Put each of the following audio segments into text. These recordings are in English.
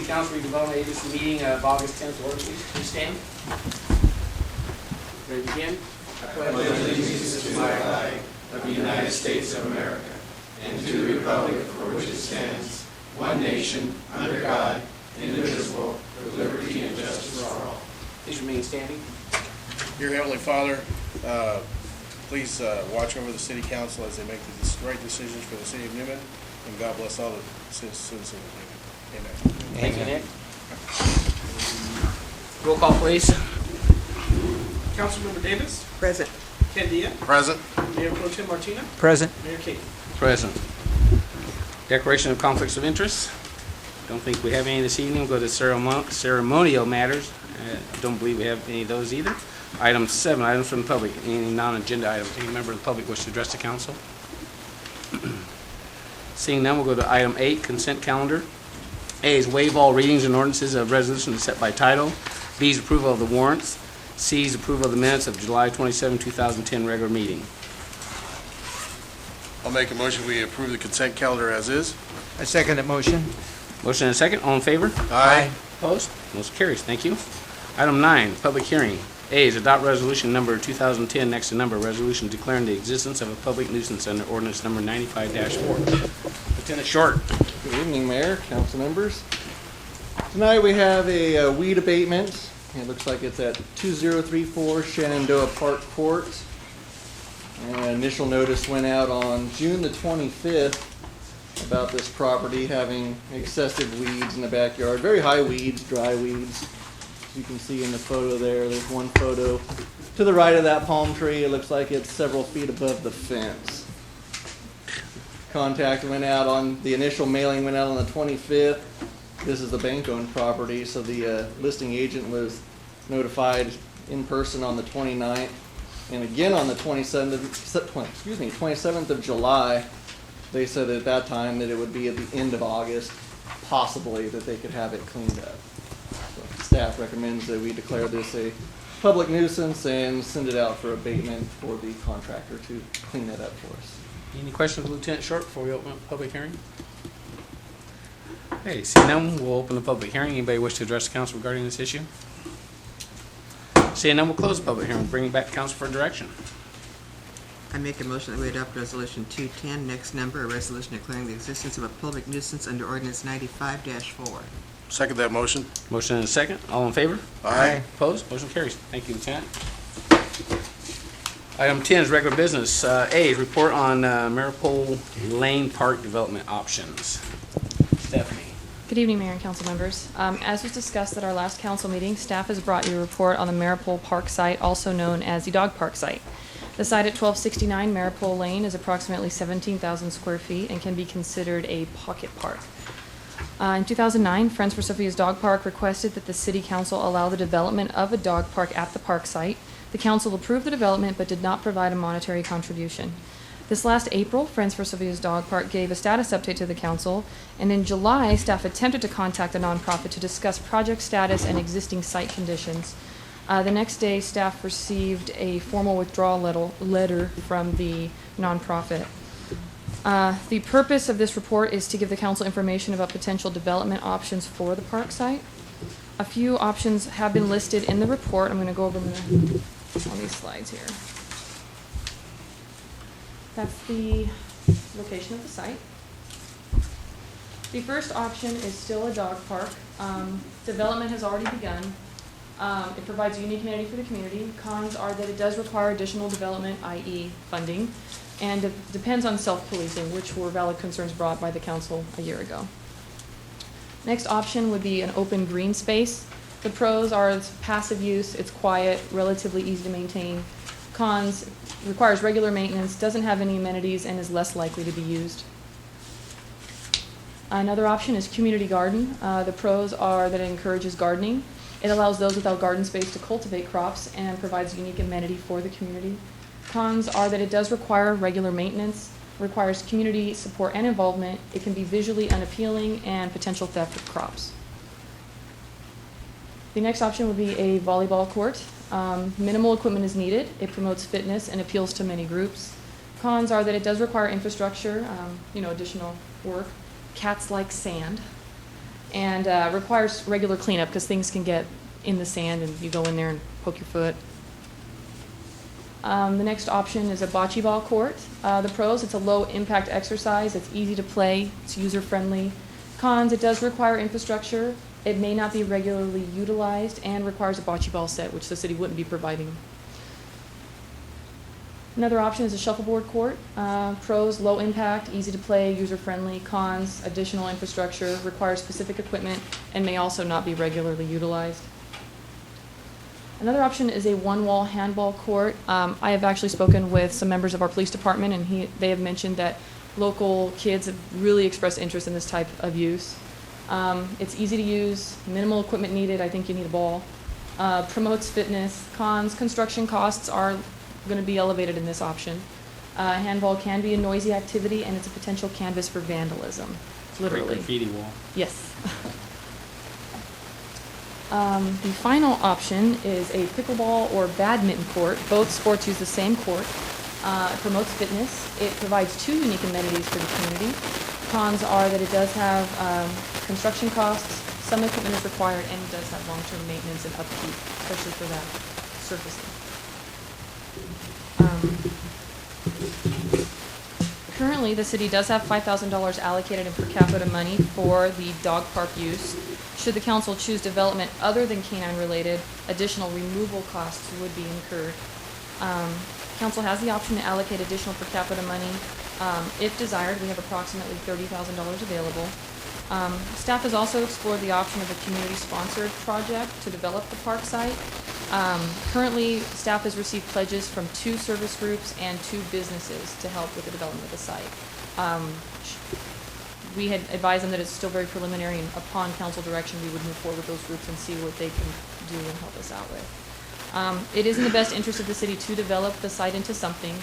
Council Redevelopment Agency meeting of August 10th. Order, please stand. Ready to begin? I pledge allegiance to the flag of the United States of America and to the republic for which it stands, one nation, under God, indivisible, with liberty and justice for all. Please remain standing. Dear Heavenly Father, please watch over the City Council as they make the right decisions for the City of Newman, and God bless all the citizens of Newman. Amen. Thank you, Nick. Roll call, please. Councilmember Davis. Present. Candia. Present. Mayor Pro Tem Martina. Present. Mayor King. Present. Declaration of conflicts of interest. Don't think we have any this evening. We'll go to ceremonial matters. Don't believe we have any of those either. Item 7, items from the public. Any non-agenda items? Any member of the public wish to address the council? Seeing none, we'll go to item 8, consent calendar. A is waive all readings and ordinances of resolutions set by title. B is approval of the warrants. C is approval of the minutes of July 27, 2010 regular meeting. I'll make a motion we approve the consent calendar as is. I second that motion. Motion and a second. All in favor? Aye. Opposed? Motion carries. Thank you. Item 9, public hearing. A is adopt resolution number 2010, next to number, resolution declaring the existence of a public nuisance under ordinance number 95-4. Lieutenant Short. Good evening, Mayor, council members. Tonight we have a weed abatement. It looks like it's at 2034 Shenandoah Park Court. And initial notice went out on June the 25th about this property having excessive weeds in the backyard. Very high weeds, dry weeds. As you can see in the photo there's one photo to the right of that palm tree. It looks like it's several feet above the fence. Contact went out on, the initial mailing went out on the 25th. This is the bank-owned property, so the listing agent was notified in person on the 29th. And again on the 27th of July, they said at that time that it would be at the end of August, possibly, that they could have it cleaned up. So staff recommends that we declare this a public nuisance and send it out for abatement for the contractor to clean that up for us. Any questions, Lieutenant Short, before we open up the public hearing? Okay, seeing none, we'll open the public hearing. Anybody wish to address the council regarding this issue? Seeing none, we'll close the public hearing. Bring it back to council for direction. I make a motion that we adopt resolution 210, next number, a resolution declaring the existence of a public nuisance under ordinance 95-4. Second that motion. Motion and a second. All in favor? Aye. Opposed? Motion carries. Thank you, Lieutenant. Item 10 is regular business. A is report on Maripole Lane Park development options. Stephanie. Good evening, Mayor and council members. As was discussed at our last council meeting, staff has brought you a report on the Maripole Park site, also known as the Dog Park site. The site at 1269 Maripole Lane is approximately 17,000 square feet and can be considered a pocket park. In 2009, Friends for Sophia's Dog Park requested that the City Council allow the development of a dog park at the park site. The council approved the development but did not provide a monetary contribution. This last April, Friends for Sophia's Dog Park gave a status update to the council, and in July, staff attempted to contact the nonprofit to discuss project status and existing site conditions. The next day, staff received a formal withdrawal letter from the nonprofit. The purpose of this report is to give the council information about potential development options for the park site. A few options have been listed in the report. I'm going to go over them on these slides here. That's the location of the site. The first option is still a dog park. Development has already begun. It provides a unique amenity for the community. Cons are that it does require additional development, i.e. funding, and it depends on self-policing, which were valid concerns brought by the council a year ago. Next option would be an open green space. The pros are it's passive use, it's quiet, relatively easy to maintain. Cons, requires regular maintenance, doesn't have any amenities, and is less likely to be used. Another option is community garden. The pros are that it encourages gardening. It allows those without garden space to cultivate crops and provides unique amenity for the community. Cons are that it does require regular maintenance, requires community support and involvement. It can be visually unappealing and potential theft of crops. The next option would be a volleyball court. Minimal equipment is needed. It promotes fitness and appeals to many groups. Cons are that it does require infrastructure, additional work. Cats like sand. and requires regular cleanup because things can get in the sand and you go in there and poke your foot. The next option is a bocce ball court. The pros, it's a low-impact exercise. It's easy to play. It's user-friendly. Cons, it does require infrastructure. It may not be regularly utilized and requires a bocce ball set, which the city wouldn't be providing. Another option is a shuffleboard court. Pros, low impact, easy to play, user-friendly. Cons, additional infrastructure, requires specific equipment, and may also not be regularly utilized. Another option is a one-wall handball court. I have actually spoken with some members of our police department, and they have mentioned that local kids have really expressed interest in this type of use. It's easy to use, minimal equipment needed. I think you need a ball. Promotes fitness. Cons, construction costs are going to be elevated in this option. Handball can be a noisy activity, and it's a potential canvas for vandalism, literally. Graffiti wall. Yes. The final option is a pickleball or badminton court. Both sports use the same court. It promotes fitness. It provides two unique amenities for the community. Cons are that it does have construction costs, some equipment is required, and it does have long-term maintenance and upkeep, especially for that surfacing. Currently, the city does have $5,000 allocated in per capita money for the dog park use. Should the council choose development other than canine-related, additional removal costs would be incurred. Council has the option to allocate additional per capita money. If desired, we have approximately $30,000 available. Staff has also explored the option of a community-sponsored project to develop the park site. Currently, staff has received pledges from 2 service groups and 2 businesses to help with the development of the site. We had advised them that it's still very preliminary, and upon council direction, we would move forward with those groups and see what they can do and help us out with. It is in the best interest of the city to develop the site into something.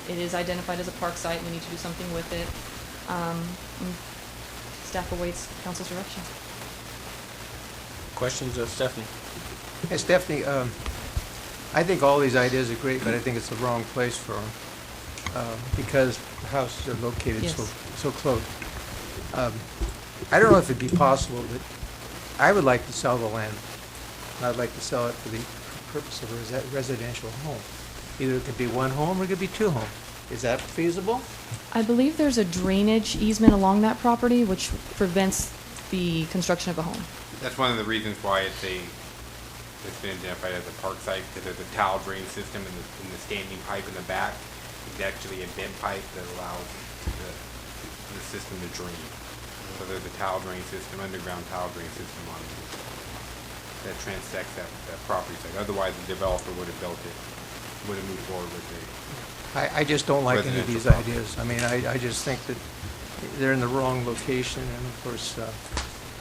It is identified as a park site, and we need to do something with it. Staff awaits council's direction. Questions of Stephanie? Hey, Stephanie, I think all these ideas are great, but I think it's the wrong place for them because the houses are located Yes. so close. I don't know if it'd be possible, but I would like to sell the land. I'd like to sell it for the purpose of a residential home. Either it could be 1 home or it could be 2 homes. Is that feasible? I believe there's a drainage easement along that property which prevents the construction of a home. That's one of the reasons why it's been identified as a park site, because there's a tile drain system in the standing pipe in the back. It's actually a bent pipe that allows the system to drain. So there's a tile drain system, underground tile drain system on it that transects that property site. Otherwise, the developer would have built it, would have moved forward with it. I just don't like any of these Residential ideas. I mean, I just think that they're in the wrong location, and of course,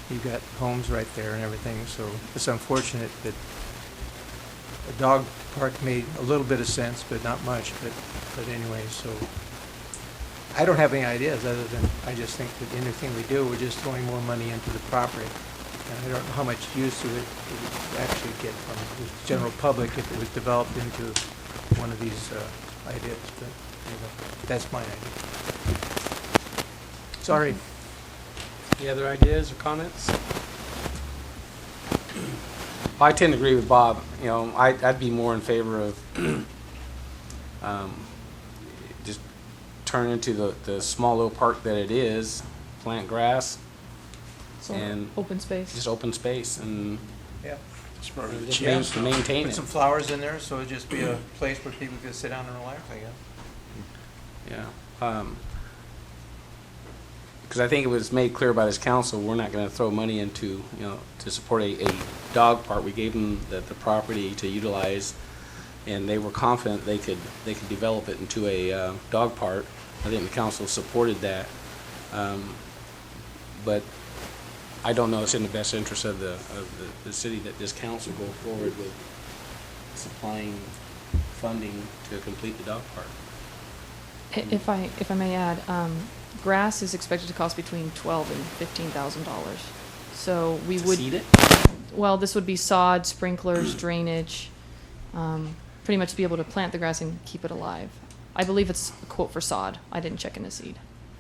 you've got homes right there and everything, so it's unfortunate that a dog park made a little bit of sense, but not much, but anyway, so I don't have any ideas other than I just think that anything we do, we're just throwing more money into the property. And I don't know how much use it would actually get from the general public if it was developed into one of these ideas, but anyway, that's my idea. Sorry. Any other ideas or comments? I tend to agree with Bob. You know, I'd be more in favor of just turn into the small little park that it is, plant grass, So and open space. just open space and Yeah. just maintain Put it. some flowers in there, so it'd just be a place where people could sit down and relax, I guess. Yeah. Because I think it was made clear by this council, we're not going to throw money into, you know, to support a dog park. We gave them the property to utilize, and they were confident they could develop it into a dog park. I think the council supported that. But I don't know it's in the best interest of the city that this council go forward with supplying funding to complete the dog park. If I may add, grass is expected to cost between $12,000 and $15,000. So we To would. seed it? Well, this would be sod, sprinklers, drainage, pretty much to be able to plant the grass and keep it alive. I believe it's a quote for sod. I didn't check in the seed.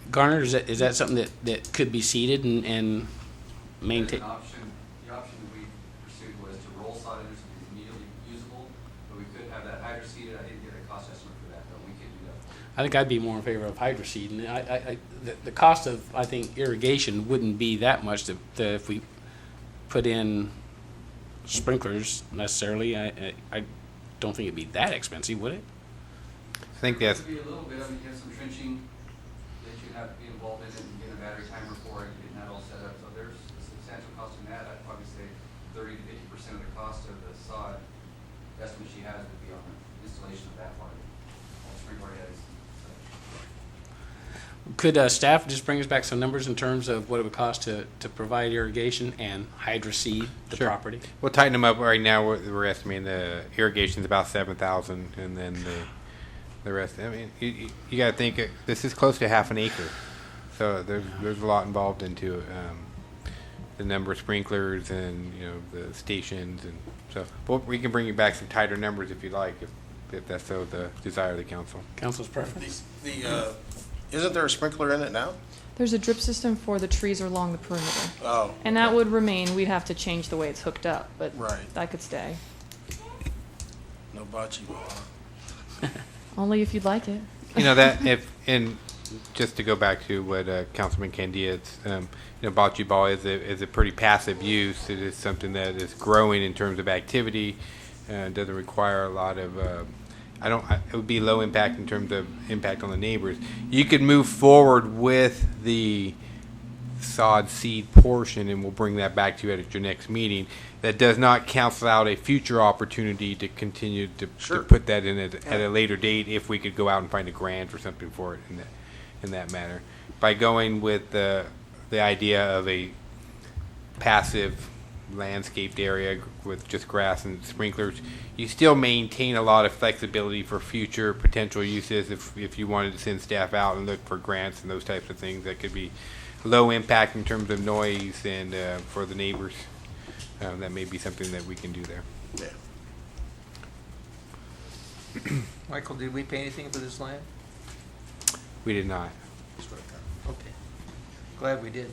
Garner, is that something that could be seeded and maintain. The option that we pursued was to roll sod into something that's immediately usable, but we could have that hydro seeded. I didn't get a cost estimate for that, but we could do that. I think I'd be more in favor of hydro seed, and the cost of, I think, irrigation wouldn't be that much if we put in sprinklers necessarily. I don't think it'd be that expensive, would it? I think that's, It would be a little bit, I mean, you have some trenching that you have to be involved in and get a battery timer for it, getting that all set up. So there's a substantial cost in that. I'd probably say 30 to 50% of the cost of the sod estimate she has would be on the installation of that part, all the sprinkler heads. Could staff just bring us back some numbers in terms of what it would cost to provide irrigation and hydro seed the Sure. property? we'll tighten them up right now. We're estimating the irrigation's about 7,000, and then the rest. I mean, you got to think this is close to half an acre, so there's a lot involved into the number of sprinklers and the stations, and so we can bring you back some tighter numbers if you like, if that's so the desire of the council. Council's preference? Isn't there a sprinkler in it now? There's a drip system for the trees along the perimeter. Oh. And that would remain. We'd have to change the way it's hooked up, but Right. that could stay. No bocce ball, huh? Only if you'd like it. And just to go back to what Councilman Candia, bocce ball is a pretty passive use. It is something that is growing in terms of activity. Doesn't require a lot of. It would be low impact in terms of impact on the neighbors. You could move forward with the sod seed portion, and we'll bring that back to you at your next meeting. That does not cancel out a future opportunity to continue to put that in at a later date if we could go out and find a grant or something for it in that manner. By going with the idea of a passive landscaped area with just grass and sprinklers, you still maintain a lot of flexibility for future potential uses. If you wanted to send staff out and look for grants and those types of things, that could be low impact in terms of noise and for the neighbors. That may be something that we can do there. Yeah. Michael, did we pay anything for this land? We did not. Okay. Glad we did.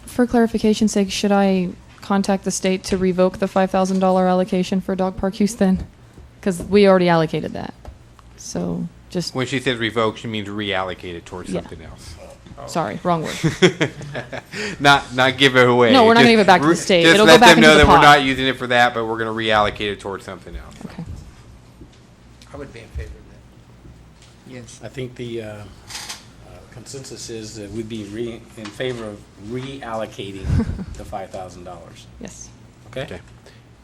For clarification's sake, should I contact the state to revoke the $5,000 allocation for Dog Park Houston? Because we already allocated that. So just, When she says revoke, she means reallocate it towards Yeah. something else. sorry, wrong word. Not give it away. No, we're not gonna Just give it back to the re- state. Just It'll let go back them know into the that we're pot. not using it for that, but we're going to reallocate it towards something else. Okay. I would be in favor of that. Yes. I think the consensus is that we'd be in favor of reallocating the $5,000. Yes. Okay? Okay.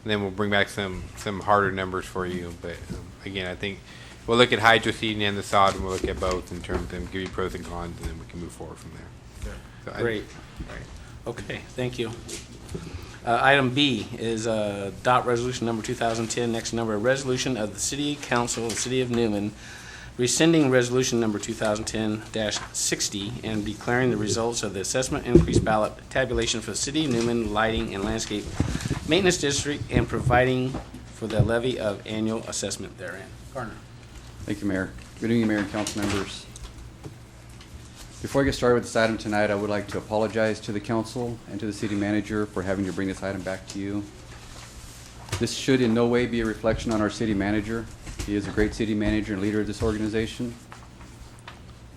And then we'll bring back some harder numbers for you. But again, I think we'll look at hydro seeding and the sod, and we'll look at both in terms of give you pros and cons, and then we can move forward from there. So Great. Okay, thank you. Item B is adopt resolution number 2010, next number, a resolution of the City Council of the City of Newman rescinding resolution number 2010-60 and declaring the results of the assessment increase ballot tabulation for the City of Newman Lighting and Landscape Maintenance District and providing for the levy of annual assessment therein. Garner. Thank you, Mayor. Good evening, Mayor and council members. Before I get started with this item tonight, I would like to apologize to the council and to the city manager for having to bring this item back to you. This should in no way be a reflection on our city manager. He is a great city manager and leader of this organization,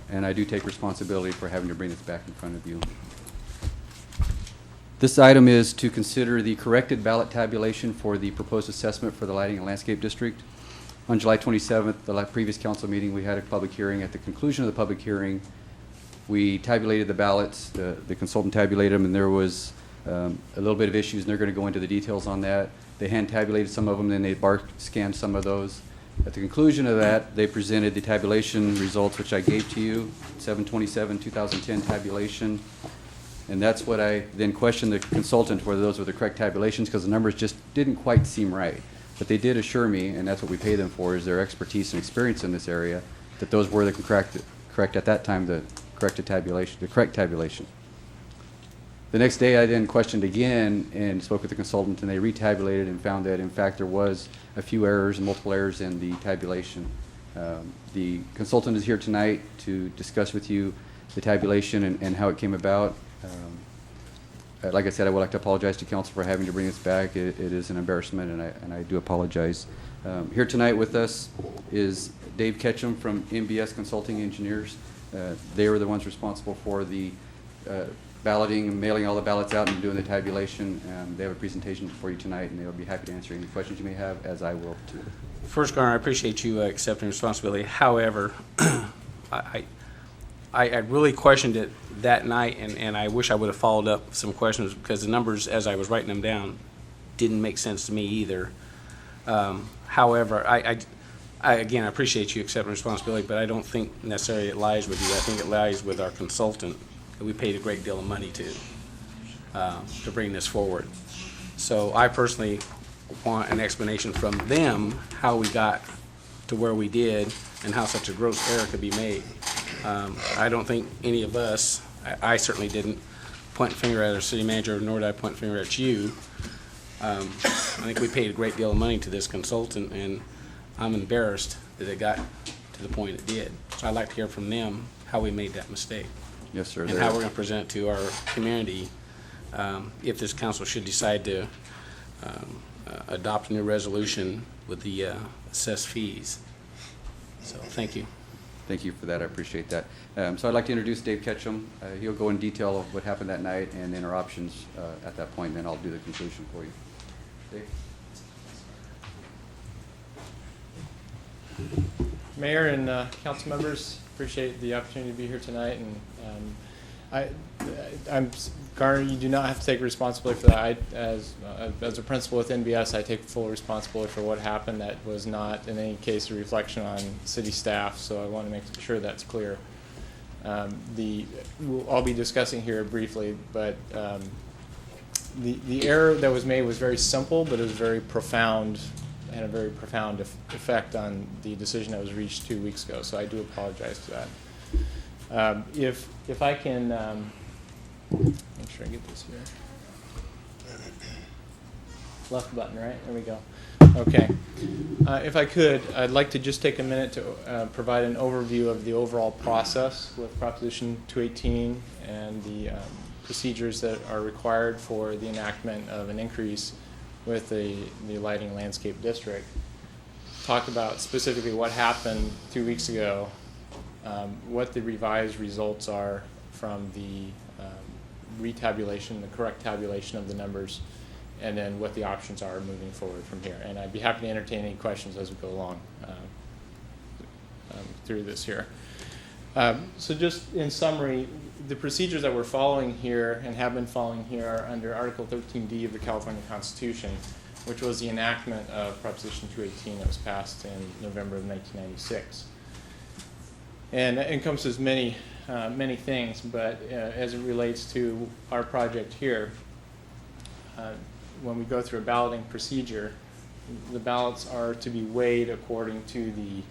and I do take responsibility for having to bring this back in front of you. This item is to consider the corrected ballot tabulation for the proposed assessment for the Lighting and Landscape District. On July 27th, the previous council meeting, we had a public hearing. At the conclusion of the public hearing, we tabulated the ballots, the consultant tabulated them, and there was a little bit of issues, and they're going to go into the details on that. They hand tabulated some of them, then they bar scanned some of those. At the conclusion of that, they presented the tabulation results, which I gave to you, 7/27/2010 tabulation. And that's what I then questioned the consultant whether those were the correct tabulations, because the numbers just didn't quite seem right. But they did assure me, and that's what we pay them for, is their expertise and experience in this area, that those were the correct at that time, the correct tabulation. The next day, I then questioned again and spoke with the consultant, and they retabulated and found that, in fact, there was a few errors, multiple errors in the tabulation. The consultant is here tonight to discuss with you the tabulation and how it came about. Like I said, I would like to apologize to council for having to bring this back. It is an embarrassment, and I do apologize. Here tonight with us is Dave Ketchum from MBS Consulting Engineers. They were the ones responsible for the balloting and mailing all the ballots out and doing the tabulation. They have a presentation for you tonight, and they'll be happy to answer any questions you may have, as I will too. First, Garner, I appreciate you accepting responsibility. However, I really questioned it that night, and I wish I would have followed up some questions, because the numbers, as I was writing them down, didn't make sense to me either. However, I again, I appreciate you accepting responsibility, but I don't think necessarily it lies with you. I think it lies with our consultant that we paid a great deal of money to bring this forward. So I personally want an explanation from them how we got to where we did and how such a gross error could be made. I don't think any of us, I certainly didn't point a finger at our city manager, nor did I point a finger at you. I think we paid a great deal of money to this consultant, and I'm embarrassed that it got to the point it did. So I'd like to hear from them how we made that mistake. Yes, sir. And how we're going to present it to our community if this council should decide to adopt a new resolution with the assessed fees. So thank you. Thank you for that. I appreciate that. So I'd like to introduce Dave Ketchum. He'll go in detail of what happened that night and then our options at that point, and then I'll do the conclusion for you. Dave? Mayor and council members, appreciate the opportunity to be here tonight. And I'm Garner, you do not have to take responsibility for that. As a principal with NBS, I take full responsibility for what happened. That was not in any case a reflection on city staff, so I want to make sure that's clear. I'll be discussing here briefly, but the error that was made was very simple, but it was very profound, had a very profound effect on the decision that was reached 2 weeks ago. So I do apologize for that. If I can make sure I get this here. Left button, right? There we go. Okay. If I could, I'd like to just take a minute to provide an overview of the overall process with Proposition 218 and the procedures that are required for the enactment of an increase with the lighting landscape district. Talk about specifically what happened 2 weeks ago, what the revised results are from the retabulation, the correct tabulation of the numbers, and then what the options are moving forward from here. And I'd be happy to entertain any questions as we go along through this here. So just in summary, the procedures that we're following here and have been following here are under Article 13D of the California Constitution, which was the enactment of Proposition 218 that was passed in November of 1996. And that encompasses many things, but as it relates to our project here, when we go through a balloting procedure, the ballots are to be weighed according to the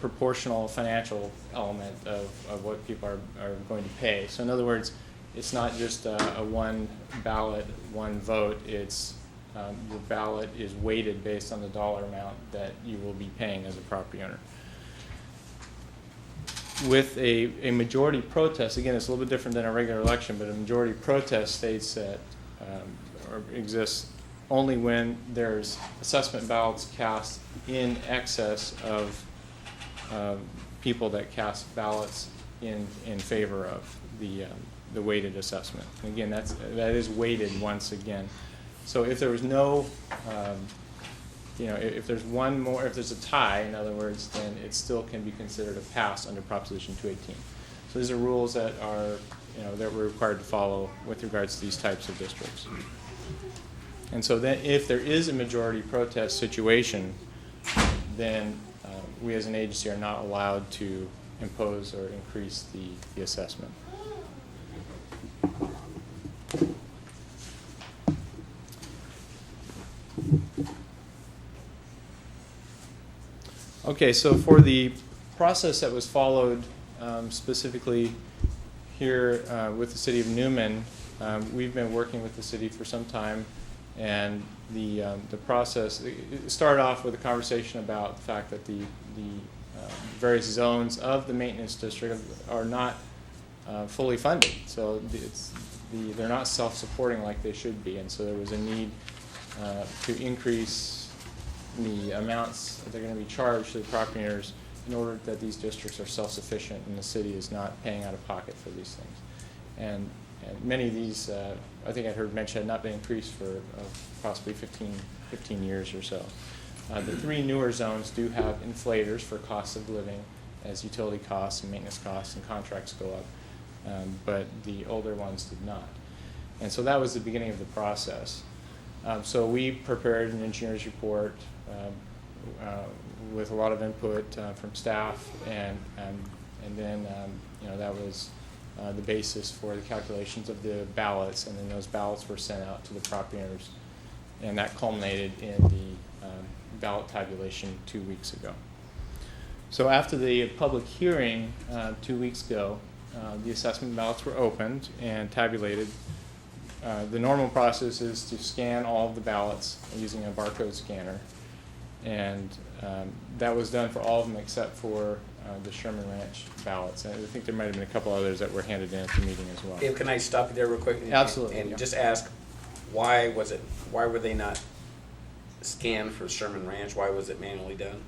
proportional financial element of what people are going to pay. So in other words, it's not just a one ballot, one vote. It's your ballot is weighted based on the dollar amount that you will be paying as a property owner. With a majority protest, again, it's a little bit different than a regular election, but a majority protest states that or exists only when there's assessment ballots cast in excess of people that cast ballots in favor of the weighted assessment. And again, that is weighted once again. So if there was no if there's one more, if there's a tie, in other words, then it still can be considered a pass under Proposition 218. So these are rules that are, that we're required to follow with regards to these types of districts. And so then if there is a majority protest situation, then we as an agency are not allowed to impose or increase the assessment. Okay, so for the process that was followed specifically here with the city of Newman, we've been working with the city for some time, and the process started off with a conversation about the fact that the various zones of the maintenance district are not fully funded. So they're not self-supporting like they should be, and so there was a need to increase the amounts that they're going to be charged to the property owners in order that these districts are self-sufficient and the city is not paying out of pocket for these things. And many of these, I think I heard mentioned, had not been increased for possibly 15 years or so. The three newer zones do have inflators for costs of living as utility costs and maintenance costs and contracts go up, but the older ones did not. And so that was the beginning of the process. So we prepared an engineer's report with a lot of input from staff, and then that was the basis for the calculations of the ballots, and then those ballots were sent out to the property owners, and that culminated in the ballot tabulation 2 weeks ago. So after the public hearing 2 weeks ago, the assessment ballots were opened and tabulated. The normal process is to scan all of the ballots using a barcode scanner, and that was done for all of them except for the Sherman Ranch ballots. And I think there might have been a couple others that were handed in at the meeting as well. Dave, can I stop you there real quick? Absolutely, And yeah. just ask, why were they not scanned for Sherman Ranch? Why was it manually done?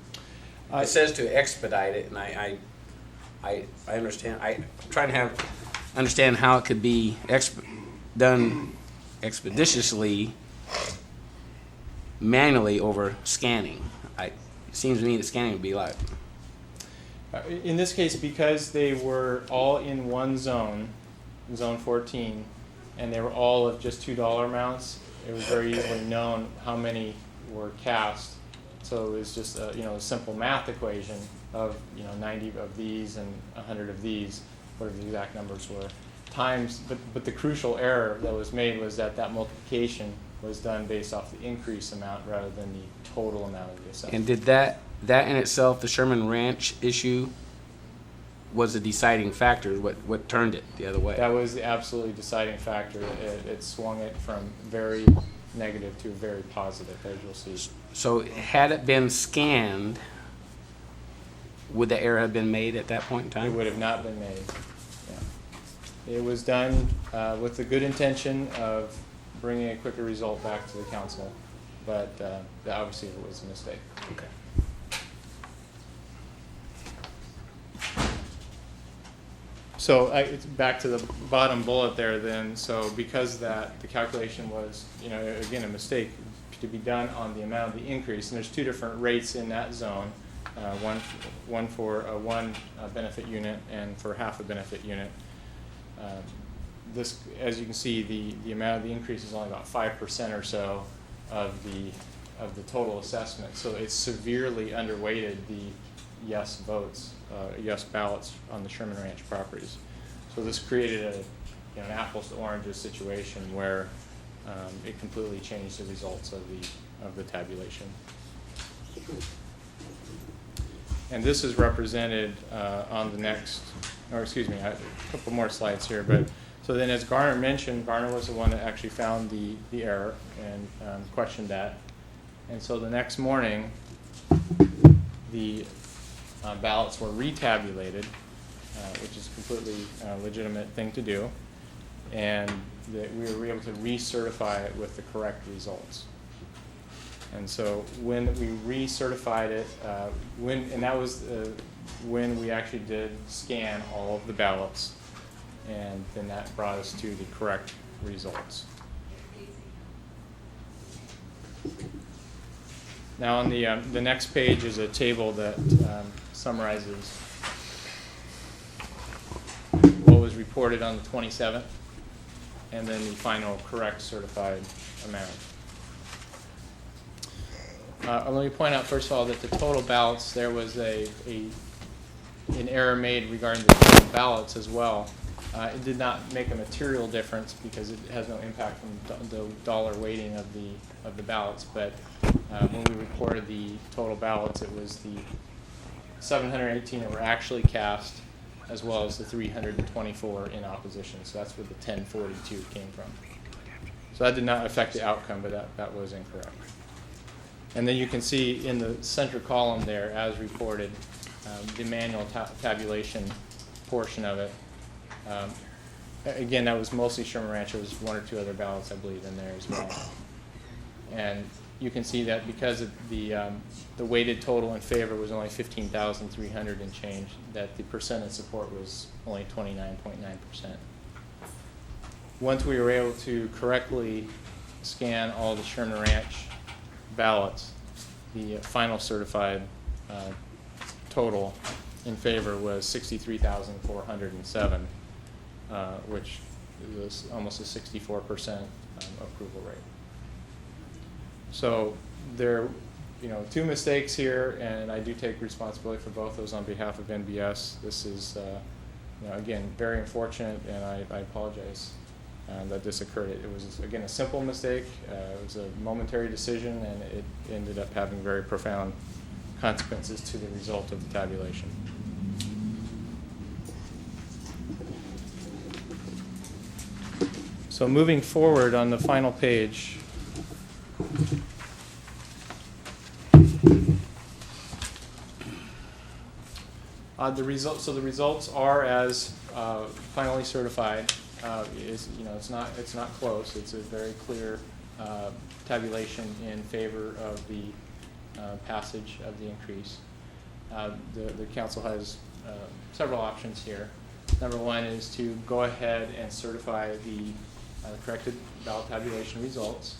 It says to expedite it, and I understand. I'm trying to understand how it could be done expeditiously, manually over scanning. It seems to me that scanning would be like. In this case, because they were all in one zone, Zone 14, and they were all of just $2 amounts, it was very easily known how many were cast. So it was just a simple math equation of 90 of these and 100 of these, whatever the exact numbers were, times. But the crucial error that was made was that multiplication was done based off the increase amount rather than the total amount of the assessment. And did that in itself, the Sherman Ranch issue, was a deciding factor? What turned it the other way? That was the absolutely deciding factor. It swung it from very negative to very positive, as you'll see. So had it been scanned, would the error have been made at that point in time? It would have not been made. Yeah. It was done with the good intention of bringing a quicker result back to the council, but obviously it was a mistake. Okay. So it's back to the bottom bullet there then. So because the calculation was, again, a mistake to be done on the amount of the increase, and there's two different rates in that zone, one for one benefit unit and for half a benefit unit. This, as you can see, the amount of the increase is only about 5% or so of the total assessment. So it severely underweighted the yes votes, yes ballots on the Sherman Ranch properties. So this created an apples to oranges situation where it completely changed the results of the tabulation. And this is represented on the next, a couple more slides here. But so then, as Garner mentioned, Garner was the one that actually found the error and questioned that. And so the next morning, the ballots were retabulated, which is a completely legitimate thing to do, and that we were able to recertify it with the correct results. And so when we recertified it, that was when we actually did scan all of the ballots, and then that brought us to the correct results. Now on the next page is a table that summarizes what was reported on the 27th, and then the final correct certified amount. Let me point out first of all that the total ballots, there was an error made regarding the total ballots as well. It did not make a material difference because it has no impact from the dollar weighting of the ballots. But when we reported the total ballots, it was the 718 that were actually cast, as well as the 324 in opposition. So that's where the 1042 came from. So that did not affect the outcome, but that was incorrect. And then you can see in the center column there, as reported, the manual tabulation portion of it. Again, that was mostly Sherman Ranch. There was one or two other ballots, I believe, in there as well. And you can see that because of the weighted total in favor was only 15,300 and change, that the percent in support was only 29.9%. Once we were able to correctly scan all the Sherman Ranch ballots, the final certified total in favor was 63,407, which was almost a 64% approval rate. So there, two mistakes here, and I do take responsibility for both those on behalf of NBS. This is, again, very unfortunate, and I apologize that this occurred. It was, again, a simple mistake. It was a momentary decision, and it ended up having very profound consequences to the result of the tabulation. So moving forward on the final page, the results are as finally certified. It's not close. It's a very clear tabulation in favor of the passage of the increase. The council has several options here. Number one is to go ahead and certify the corrected ballot tabulation results,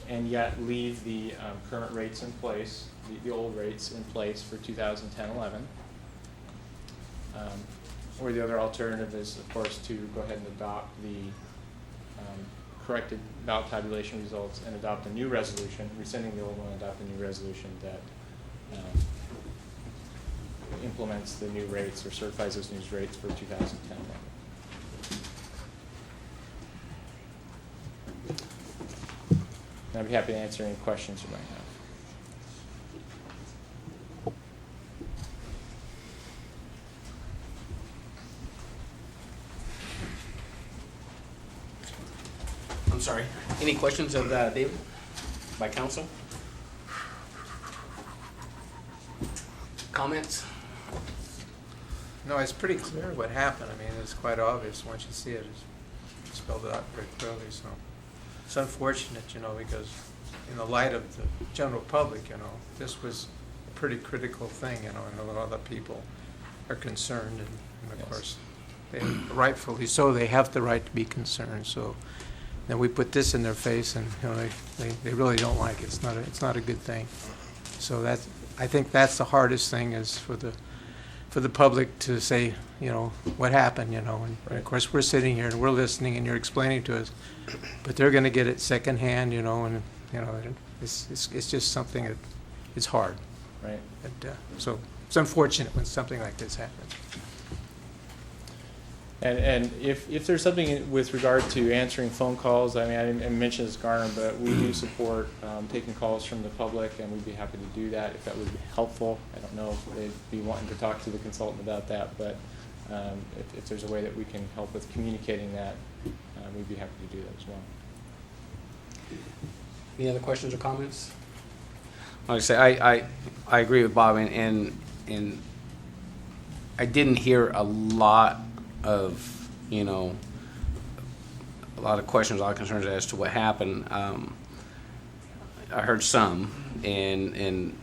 and yet leave the current rates in place, the old rates in place for 2010-11. Or the other alternative is, of course, to go ahead and adopt the corrected ballot tabulation results and adopt a new resolution, rescinding the old one, adopt a new resolution that implements the new rates or certifies those new rates for 2010. And I'd be happy to answer any questions you might have. I'm sorry. Any questions of David by council? Comments? No, it's pretty clear what happened. I mean, it's quite obvious once you see it. It's spelled out very clearly, so it's unfortunate, because in the light of the general public, this was a pretty critical thing, and a lot of people are concerned, and of Yes. course, rightfully so, they have the right to be concerned, so then we put this in their face, and they really don't like it. It's not a good thing. So I think that's the hardest thing, is for the public to say, what happened, and Right. of course we're sitting here and we're listening and you're explaining to us, but they're going to get it secondhand, and it's just something that it's hard. Right. So it's unfortunate when something like this happens. And if there's something with regard to answering phone calls, I mean, I didn't mention this, Garner, but we do support taking calls from the public, and we'd be happy to do that if that would be helpful. I don't know if they'd be wanting to talk to the consultant about that, but if there's a way that we can help with communicating that, we'd be happy to do that as well. Any other questions or comments? Like I say, I agree with Bob, and I didn't hear a lot of, a lot of questions, a lot of concerns as to what happened. I heard some, and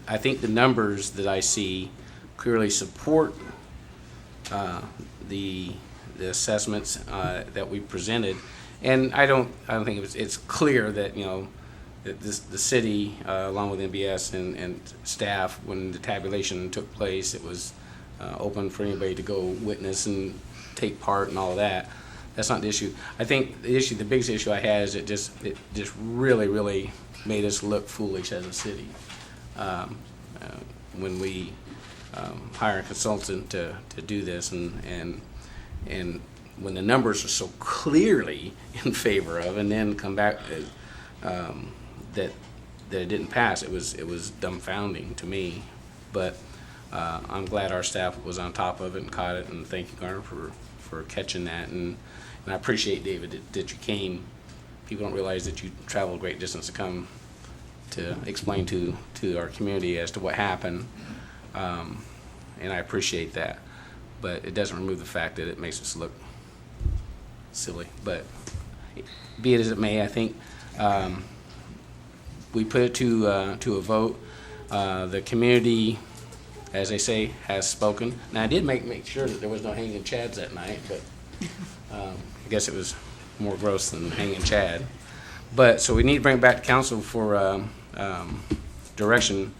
I think the numbers that I see clearly support the assessments that we presented, and I don't think it's clear that that the city, along with NBS and staff, when the tabulation took place, it was open for anybody to go witness and take part and all of that. That's not the issue. I think the biggest issue I had is it just really made us look foolish as a city when we hire a consultant to do this, and when the numbers are so clearly in favor of, and then come back that it didn't pass. It was dumbfounding to me, but I'm glad our staff was on top of it and caught it, and thank you, Garner, for catching that, and I appreciate, David, that you came. People don't realize that you traveled a great distance to come to explain to our community as to what happened, and I appreciate that. but it doesn't remove the fact that it makes us look silly. But be it as it may, I think we put it to a vote. The community, as they say, has spoken. Now, I did make sure that there was no hanging chads that night, but I guess it was more gross than hanging chad. But, so we need to bring it back to council for direction,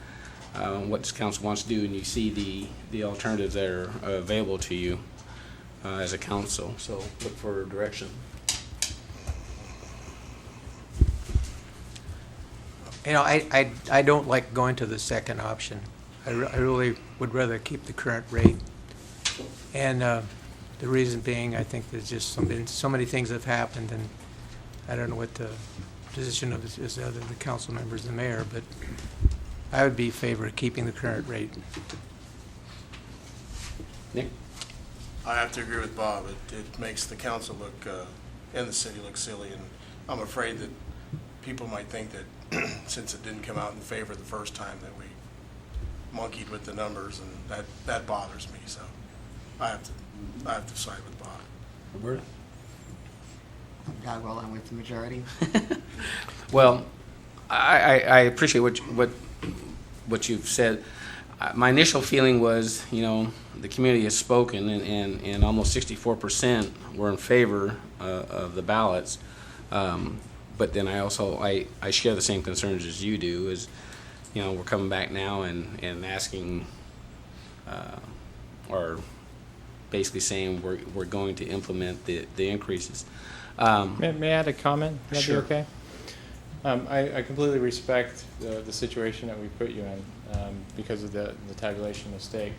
what this council wants to do, and you see the alternatives that are available to you as a council. So look for direction. You know, I don't like going to the second option. I really would rather keep the current rate. And the reason being, I think there's just so many things have happened, and I don't know what the position of this is other than the council members and the mayor, but I would be in favor of keeping the current rate. Nick? I have to agree with Bob. It makes the council look, and the city look silly, and I'm afraid that people might think that since it didn't come out in favor the first time that we monkeyed with the numbers, and that bothers me, so I have to side with Bob. Roberta? Well, I'm with the majority. Well, I appreciate what you've said. My initial feeling was, the community has spoken, and almost 64% were in favor of the ballots. But then I share the same concerns as you do. Is we're coming back now and asking, or basically saying we're going to implement the increases. May I add a comment? That'd Sure. be okay? I completely respect the situation that we put you in because of the tabulation mistake.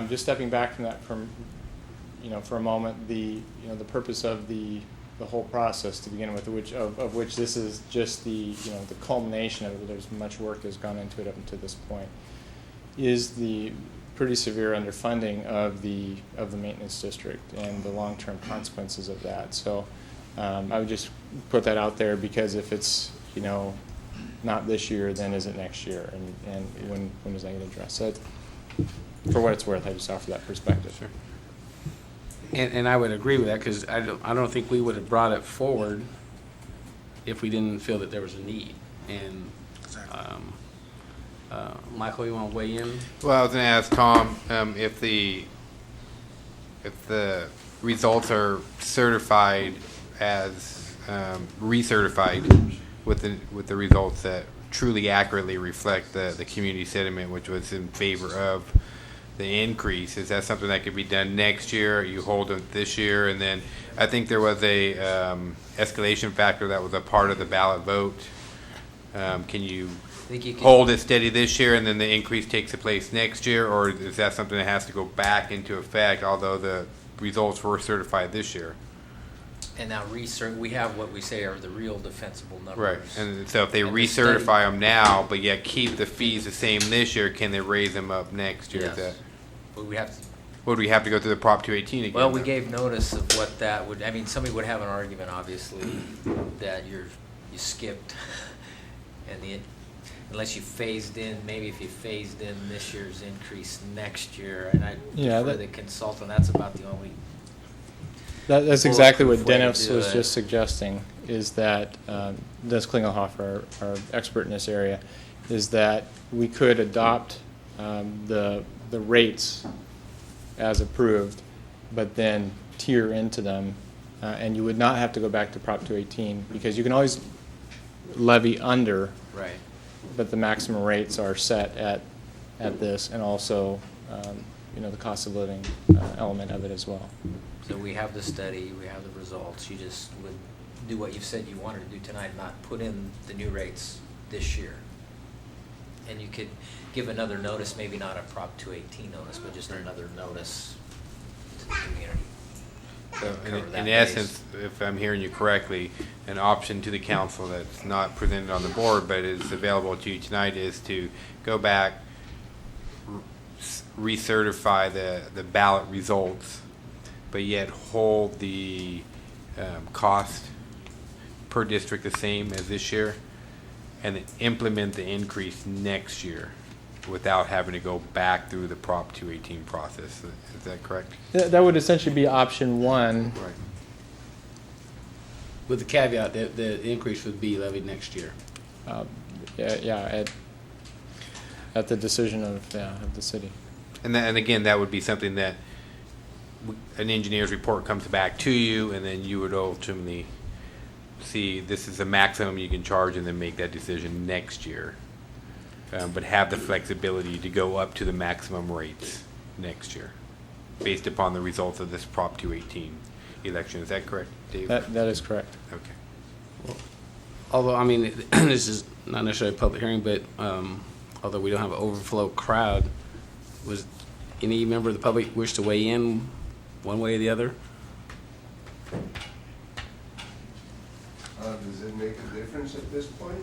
Just stepping back from that for a moment, the purpose of the whole process to begin with, of which this is just the culmination of it. There's much work that's gone into it up until this point. Is the pretty severe underfunding of the maintenance district and the long-term consequences of that. So I would just put that out there, because if it's not this year, then is it next year, and when is that going to address? So for what it's worth, I just offer that perspective. Sure. And I would agree with that, because I don't think we would have brought it forward if we didn't feel that there was a need. And Michael, you want to weigh in? Well, I was going to ask Tom if the results are certified as recertified with the results that truly accurately reflect the community sentiment, which was in favor of the increase. Is that something that could be done next year? You hold it this year, and then I think there was a escalation factor that was a part of the ballot vote. Can you hold it steady this year, and then the increase takes place next year, or is that something that has to go back into effect, although the results were certified this year? And now we have what we say are the real defensible numbers. Right, and so if they recertify them now, but yet keep the fees the same this year, can they raise them up next year? Yes. Is that, But we have to, would we have to go through the Prop 218 again? well, we gave notice of what that would, somebody would have an argument, obviously, that you skipped, and unless you phased in, maybe if you phased in this year's increase next year, and I defer to the consultant, that's about the only. That's exactly what bulletproof way to Dennis do was it. just suggesting, is that, Dennis Klingelhoff, our expert in this area, is that we could adopt the rates as approved, but then tier into them, and you would not have to go back to Prop 218, because you can always levy under, Right. but the maximum rates are set at this, and also, the cost of living element of it as well. So we have the study, we have the results, you just would do what you said you wanted to do tonight, not put in the new rates this year. And you could give another notice, maybe not a Prop 218 notice, but just another notice to the community. So Cover that in base. essence, if I'm hearing you correctly, an option to the council that's not presented on the board but is available to you tonight is to go back, recertify the ballot results, but yet hold the cost per district the same as this year, and then implement the increase next year. without having to go back through the Prop 218 process. Is that correct? That would essentially be option one. Right. With the caveat that the increase would be levied next year. At the decision of the city. And again, that would be something that an engineer's report comes back to you, and then you would ultimately see this is the maximum you can charge, and then make that decision next year. But have the flexibility to go up to the maximum rates next year, based upon the results of this Prop 218 election. Is that correct, Dave? That is correct. Okay. Although, I mean, this is not necessarily a public hearing, but although we don't have an overflow crowd, was any member of the public wish to weigh in one way or the other? Does it make a difference at this point?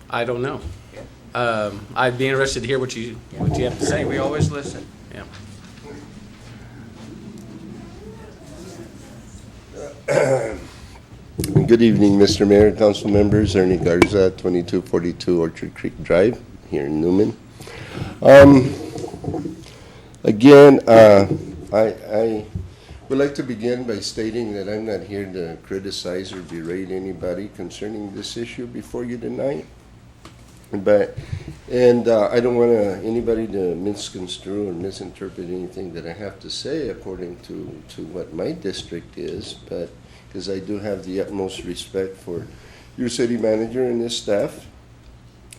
I don't know. I'd be interested to hear what you have to say. We always listen. Yeah. Good evening, Mr. Mayor, council members. Ernie Garza, 2242 Orchard Creek Drive here in Newman. Again, I would like to begin by stating that I'm not here to criticize or berate anybody concerning this issue before you tonight. I don't want anybody to misconstrue or misinterpret anything that I have to say according to what my district is, but because I do have the utmost respect for your city manager and his staff.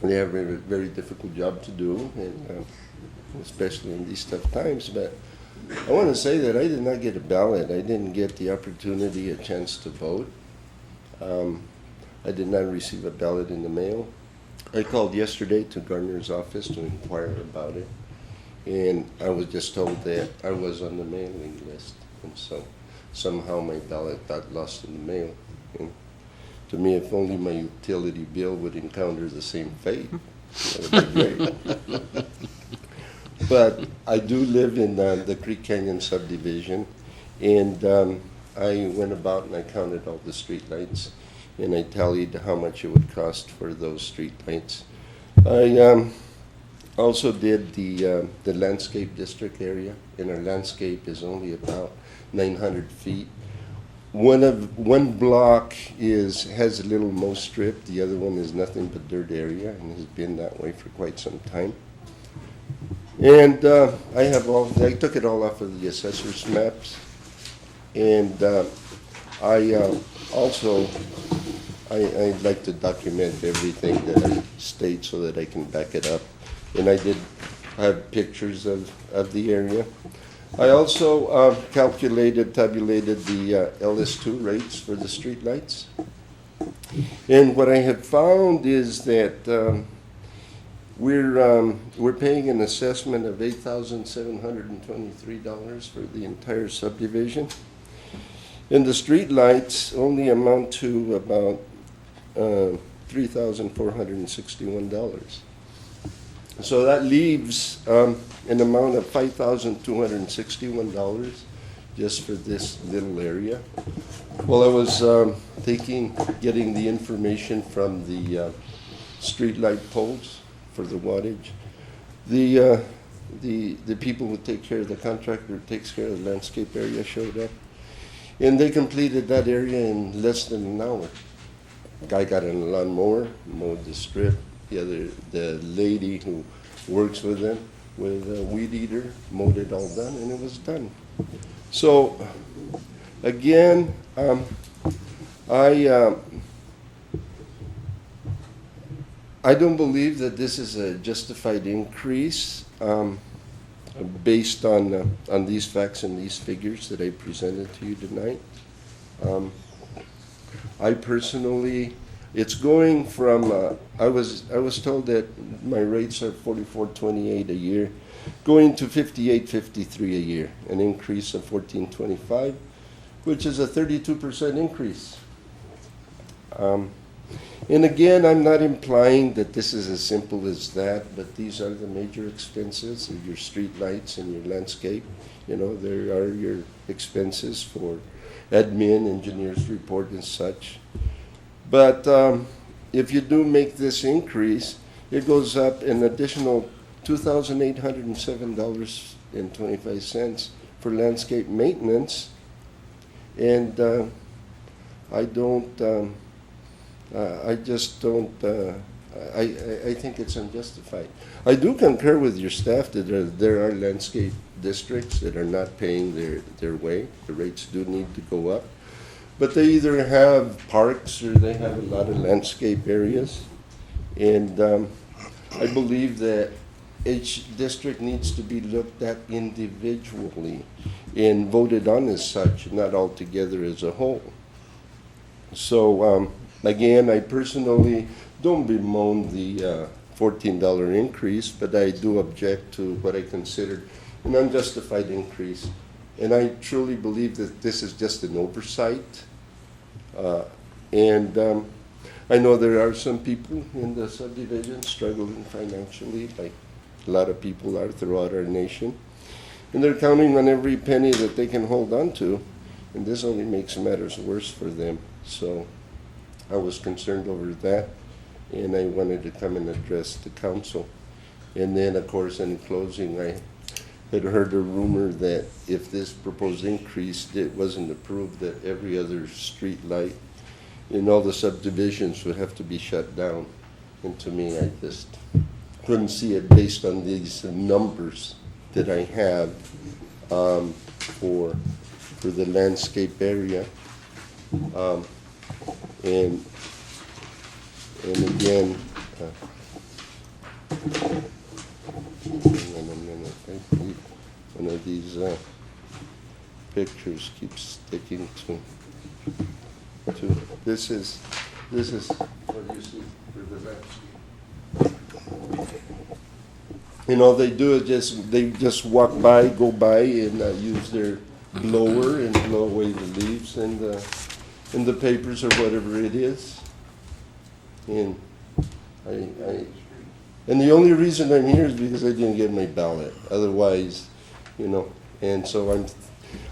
They have a very, very difficult job to do, and especially in these tough times. But I want to say that I did not get a ballot. I didn't get the opportunity, a chance to vote. I did not receive a ballot in the mail. I called yesterday to Gardner's office to inquire about it, and I was just told that I was on the mailing list, and so somehow my ballot got lost in the mail. And to me, if only my utility bill would encounter the same fate, that would be great. But I do live in the Creek Canyon subdivision, and I went about and I counted all the street lights, and I tallied how much it would cost for those street lights. I also did the landscape district area, and our landscape is only about 900 feet. One block has a little mow strip, the other one is nothing but dirt area, and has been that way for quite some time. And I took it all off of the assessor's maps, and I'd like to document everything that I state so that I can back it up. And I did have pictures of the area. I also tabulated the LS2 rates for the streetlights. And what I have found is that we're paying an assessment of $8,723 for the entire subdivision. And the streetlights only amount to about $3,461. So that leaves an amount of $5,261 just for this little area. Well, I was getting the information from the streetlight poles for the wattage. The people who take care of the contractor who takes care of the landscape area showed up, and they completed that area in less than an hour. Guy got a lawnmower, mowed the strip. The lady who works with them with a weed eater mowed it all done, and it was done. So again, I don't believe that this is a justified increase based on these facts and these figures that I presented to you tonight. I personally, it's going from I was told that my rates are $44.28 a year, going to $58.53 a year, an increase of $14.25, which is a 32% increase. And again, I'm not implying that this is as simple as that, but these are the major expenses of your street lights and your landscape. You know, there are your expenses for admin, engineers report and such. But if you do make this increase, it goes up an additional $2,807.25 for landscape maintenance. And I don't, I just don't, I think it's unjustified. I do concur with your staff that there are landscape districts that are not paying their way. The rates do need to go up. But they either have parks or they have a lot of landscape areas. And I believe that each district needs to be looked at individually and voted on as such, not all together as a whole. So again, I personally don't bemoan the $14 increase, but I do object to what I considered an unjustified increase. And I truly believe that this is just an oversight. I know there are some people in the subdivision struggling financially, like a lot of people are throughout our nation. And they're counting on every penny that they can hold on to, and this only makes matters worse for them. So I was concerned over that, and I wanted to come and address the council. And then, of course, in closing, I had heard a rumor that if this proposed increase wasn't approved, that every other street light in all the subdivisions would have to be shut down. And to me, I just couldn't see it based on these numbers that I have for the landscape area. And again, hang on a minute. I think one of these pictures keeps sticking to. This is what you see for the landscape. And all they do is they just walk by, go by, and use their blower and blow away the leaves and the papers or whatever it is. And and the only reason I'm here is because I didn't get my ballot. Otherwise, and so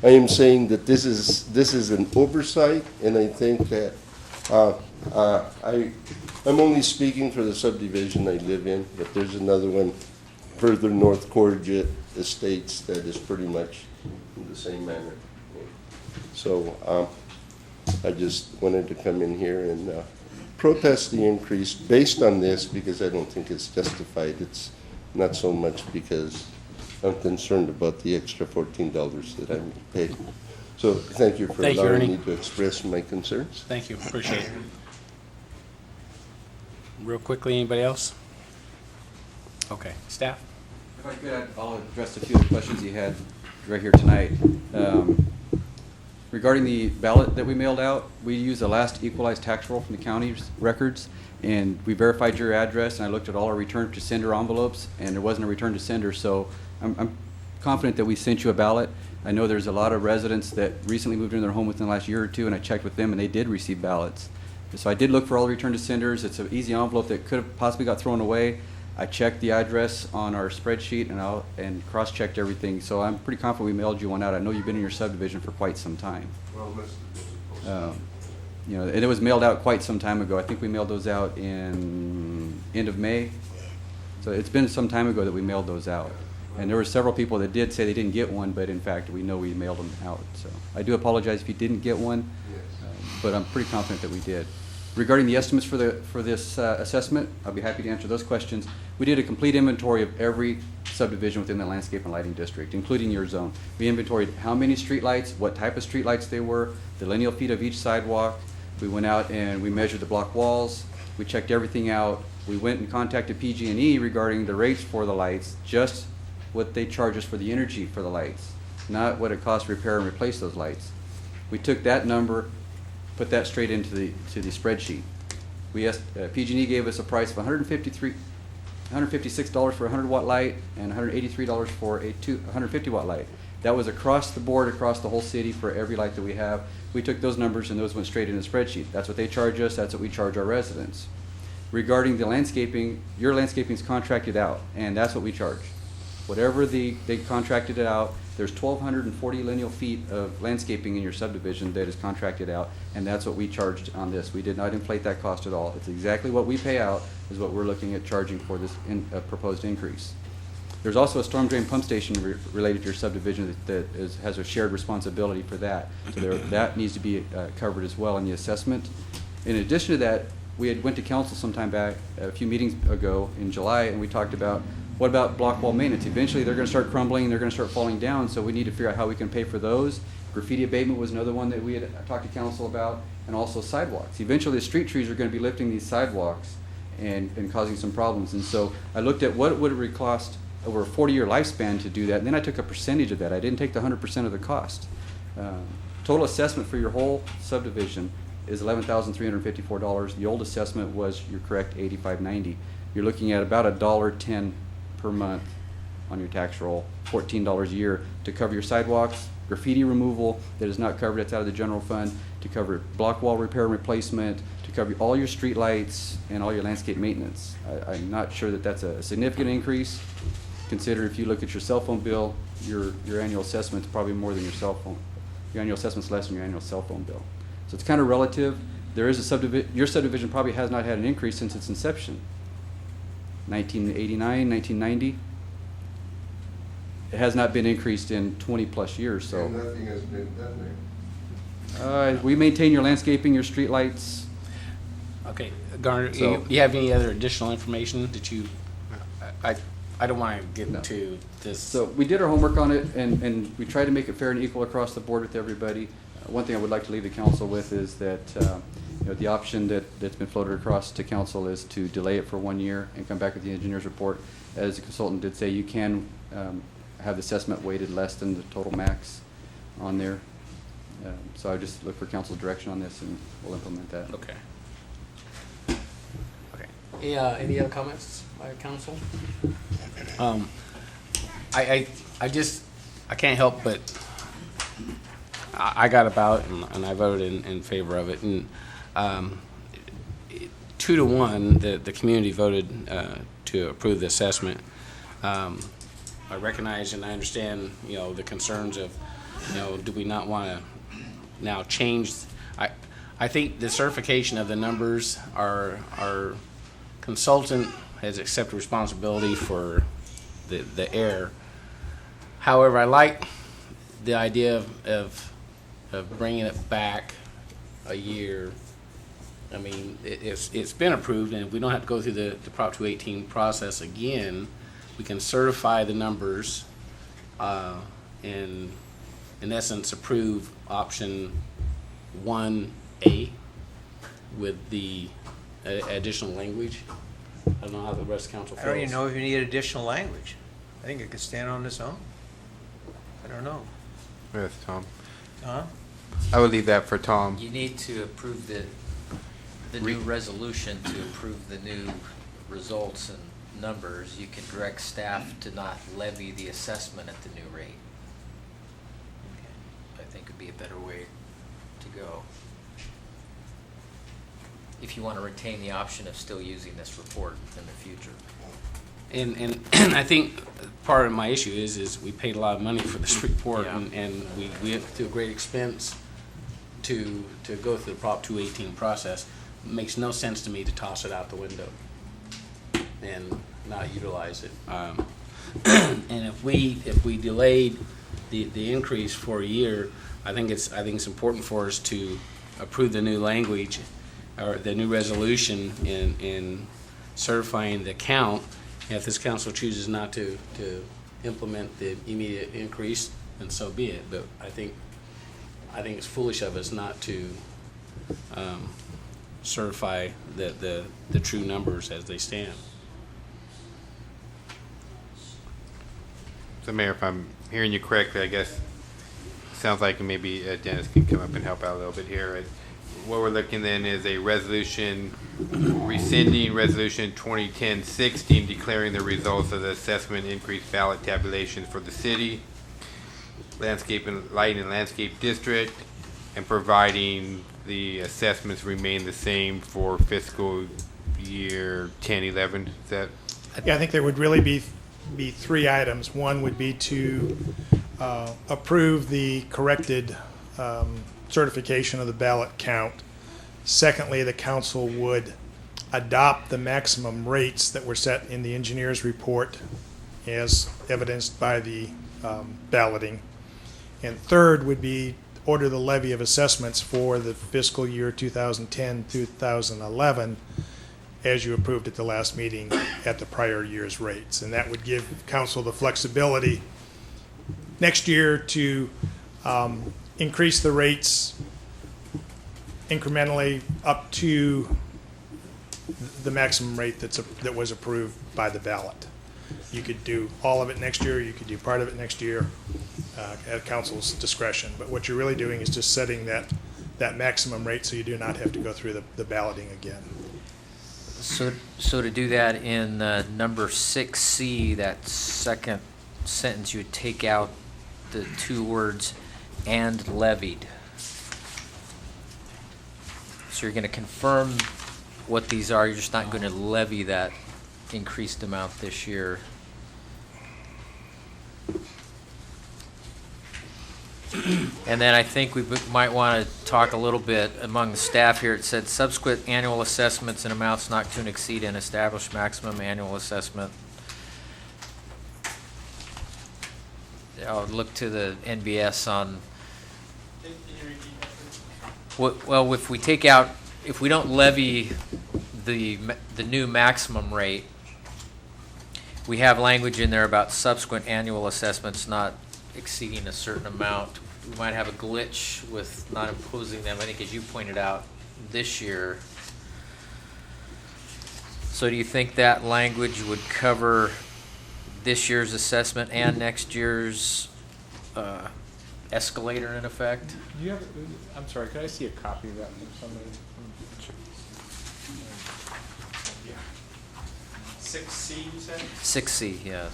I am saying that this is an oversight, and I think that I'm only speaking for the subdivision I live in, but there's another one further north, Cordiet Estates, that is pretty much in the same manner. So I just wanted to come in here and protest the increase based on this, because I don't think it's justified. It's not so much because I'm concerned about the extra $14 that I'm paid. So thank you for allowing me to express my concerns. Thank you, appreciate it. Real quickly, anybody else? Okay, staff? If I could, I'll address a few of the questions you had right here tonight. Regarding the ballot that we mailed out, we used the last equalized tax roll from the county's records, and we verified your address, and I looked at all our return to sender envelopes, and there wasn't a return to sender, so I'm confident that we sent you a ballot. I know there's a lot of residents that recently moved into their home within the last year or two, and I checked with them, and they did receive ballots. So I did look for all the return to senders. It's an easy envelope that could have possibly got thrown away. I checked the address on our spreadsheet and cross-checked everything, so I'm pretty confident we mailed you one out. I know you've been in your subdivision for quite some time. And it was mailed out quite some time ago. I think we mailed those out in end of May. So it's been some time ago that we mailed those out. And there were several people that did say they didn't get one, but in fact, we know we mailed them out. So I do apologize if you didn't get one, but I'm pretty confident that we did. Regarding the estimates for this assessment, I'll be happy to answer those questions. We did a complete inventory of every subdivision within the landscape and lighting district, including your zone. We inventoried how many streetlights, what type of streetlights they were, the lineal feet of each sidewalk. We went out and we measured the block walls. We checked everything out. We went and contacted PG&E regarding the rates for the lights, just what they charge us for the energy for the lights, not what it costs to repair and replace those lights. We took that number, put that straight into the spreadsheet. PG&E gave us a price of $156 for a 100-watt light and $183 for a 150-watt light. That was across the board, across the whole city for every light that we have. We took those numbers and those went straight in the spreadsheet. That's what they charge us. That's what we charge our residents. Regarding the landscaping, your landscaping is contracted out, and that's what we charge. Whatever they contracted it out, there's 1,240 lineal feet of landscaping in your subdivision that is contracted out, and that's what we charged on this. We did not inflate that cost at all. It's exactly what we pay out is what we're looking at charging for this proposed increase. There's also a storm drain pump station related to your subdivision has a shared responsibility for that. So that needs to be covered as well in the assessment. In addition to that, we had went to council sometime back, a few meetings ago in July, and we talked about what about block wall maintenance? Eventually they're going to start crumbling, they're going to start falling down, so we need to figure out how we can pay for those. Graffiti abatement was another one that we had talked to council about, and also sidewalks. Eventually the street trees are going to be lifting these sidewalks and causing some problems. And so I looked at what would it cost over a 40-year lifespan to do that, and then I took a percentage of that. I didn't take the 100% of the cost. Total assessment for your whole subdivision is $11,354. The old assessment was, you're correct, $85.90. You're looking at about $1.10 per month on your tax roll, $14 a year to cover your sidewalks, graffiti removal that is not covered, that's out of the general fund, to cover block wall repair and replacement, to cover all your street lights and all your landscape maintenance. I'm not sure that that's a significant increase. Consider if you look at your cell phone bill, your annual assessment's probably more than your cell phone. Your annual assessment's less than your annual cell phone bill. So it's kind of relative. There is a subdivision, your subdivision probably has not had an increase since its inception. 1989, 1990. It has not been increased in 20 plus years, so. And nothing has been done there. We maintain your landscaping, your street lights. Okay, Garner, So- you have any other additional information that you, I don't want to get into this. So we did our homework on it, and we tried to make it fair and equal across the board with everybody. One thing I would like to leave the council with is that the option that's been floated across to council is to delay it for 1 year and come back with the engineer's report. As the consultant did say, you can have the assessment weighted less than the total max on there. So I just look for council's direction on this, and we'll implement that. Okay. Okay. Any other comments by council? I can't help but, I got a ballot and I voted in favor of it. And 2-1, the community voted to approve the assessment. I recognize and I understand, the concerns of, do we not want to now change? I think the certification of the numbers, our consultant has accepted responsibility for the error. However, I like the idea of bringing it back a year. I mean, it's been approved, and if we don't have to go through the Prop 218 process again, we can certify the numbers and, in essence, approve option 1A with the additional language. I don't know how the rest of the council I feels. don't even know if you need additional language. I think it could stand on its own. I don't know. Yes, Tom. Huh? I would leave that for Tom. You need to approve the new resolution to approve the new results and numbers. You can direct staff to not levy the assessment at the new rate. I think would be a better way to go. If you want to retain the option of still using this report in the future. And I think part of my issue is we paid a lot of money for this report, Yeah. and we went through a great expense to go through the Prop 218 process. It makes no sense to me to toss it out the window and not utilize it. And if we delayed the increase for a year, I think it's important for us to approve the new language or the new resolution in certifying the count. If this council chooses not to implement the immediate increase, then so be it. But I think it's foolish of us not to certify the true numbers as they stand. So, Mayor, if I'm hearing you correctly, I guess it sounds like maybe Dennis can come up and help out a little bit here. What we're looking then is a resolution rescinding Resolution 2010-16, declaring the results of the assessment increased ballot tabulation for the city, landscape and lighting and landscape district, and providing the assessments remain the same for fiscal year 10-11. Is that? Yeah, I think there would really be three items. One would be to approve the corrected certification of the ballot count. Secondly, the council would adopt the maximum rates that were set in the engineer's report as evidenced by the balloting. And third would be order the levy of assessments for the fiscal year 2010-2011 as you approved at the last meeting at the prior year's rates. And that would give council the flexibility next year to increase the rates incrementally up to the maximum rate that was approved by the ballot. You could do all of it next year, you could do part of it next year at council's discretion. But what you're really doing is just setting that maximum rate so you do not have to go through the balloting again. So to do that in number 6C, that second sentence, you would take out the two words "and levied." So you're going to confirm what these are, you're just not going to levy that increased amount this year. And then I think we might want to talk a little bit among the staff here. It said subsequent annual assessments and amounts not to exceed an established maximum annual assessment. I'll look to the NBS on. Well, if we take out, if we don't levy the new maximum rate, we have language in there about subsequent annual assessments not exceeding a certain amount. We might have a glitch with not imposing them, I think, as you pointed out, this year. So do you think that language would cover this year's assessment and next year's escalator in effect? Do you have, I'm sorry, could I see a copy of that from somebody? 6C, you said? 6C, yes.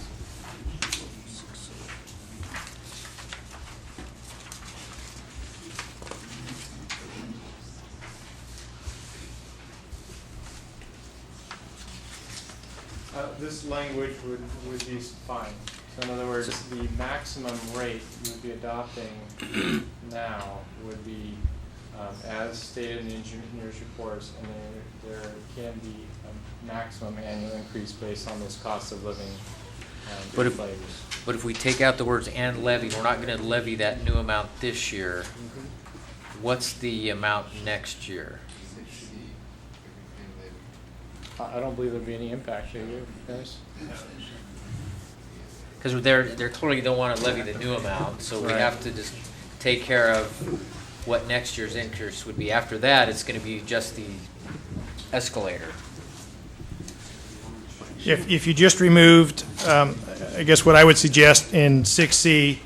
This language would be fine. So in other words, the maximum rate you would be adopting now would be as stated in the engineer's reports, and there can be a maximum annual increase based on this cost of living But inflators. but if we take out the words "and levy," we're not going to levy that new amount this year. What's the amount next year? I don't believe there'd be any impact, do you guys? Because they're clearly don't want to levy the new amount, so we Right. have to just take care of what next year's increase would be. After that, it's going to be just the escalator. If you just removed, I guess what I would suggest in 6C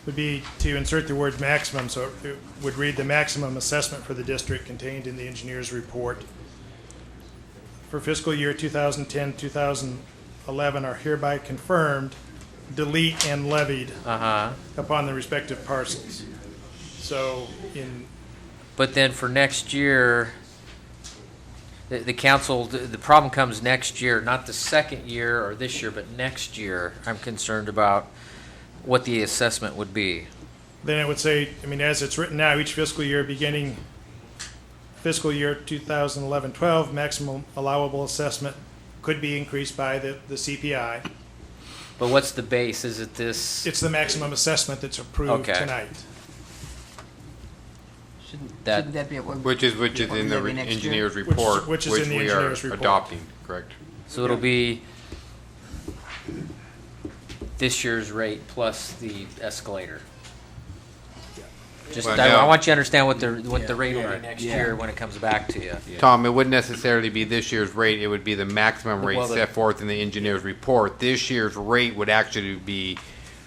would be to insert the word maximum, so it would read the maximum assessment for the district contained in the engineer's report for fiscal year 2010-2011 are hereby confirmed, delete and levied upon the respective parcels. So But then for next year, the council, the problem comes next year, not the second year or this year, but next year. I'm concerned about what the assessment would be. then it would say, I mean, as it's written now, each fiscal year beginning fiscal year 2011-12, maximum allowable assessment could be increased by the CPI. But what's the base? Is it this? It's the maximum assessment that's approved Okay. tonight. Shouldn't That- that be what? Which is what in we the levy next year? engineer's report, which which is in the we are engineer's report. adopting, correct? So it'll be this year's rate plus the escalator. Just, Well, I no. want you to understand what the rate will Yeah. be next year when it comes back to you. Tom, it wouldn't necessarily be this year's rate, it would be the maximum rate Well, the- set forth in the engineer's report. This year's rate would actually be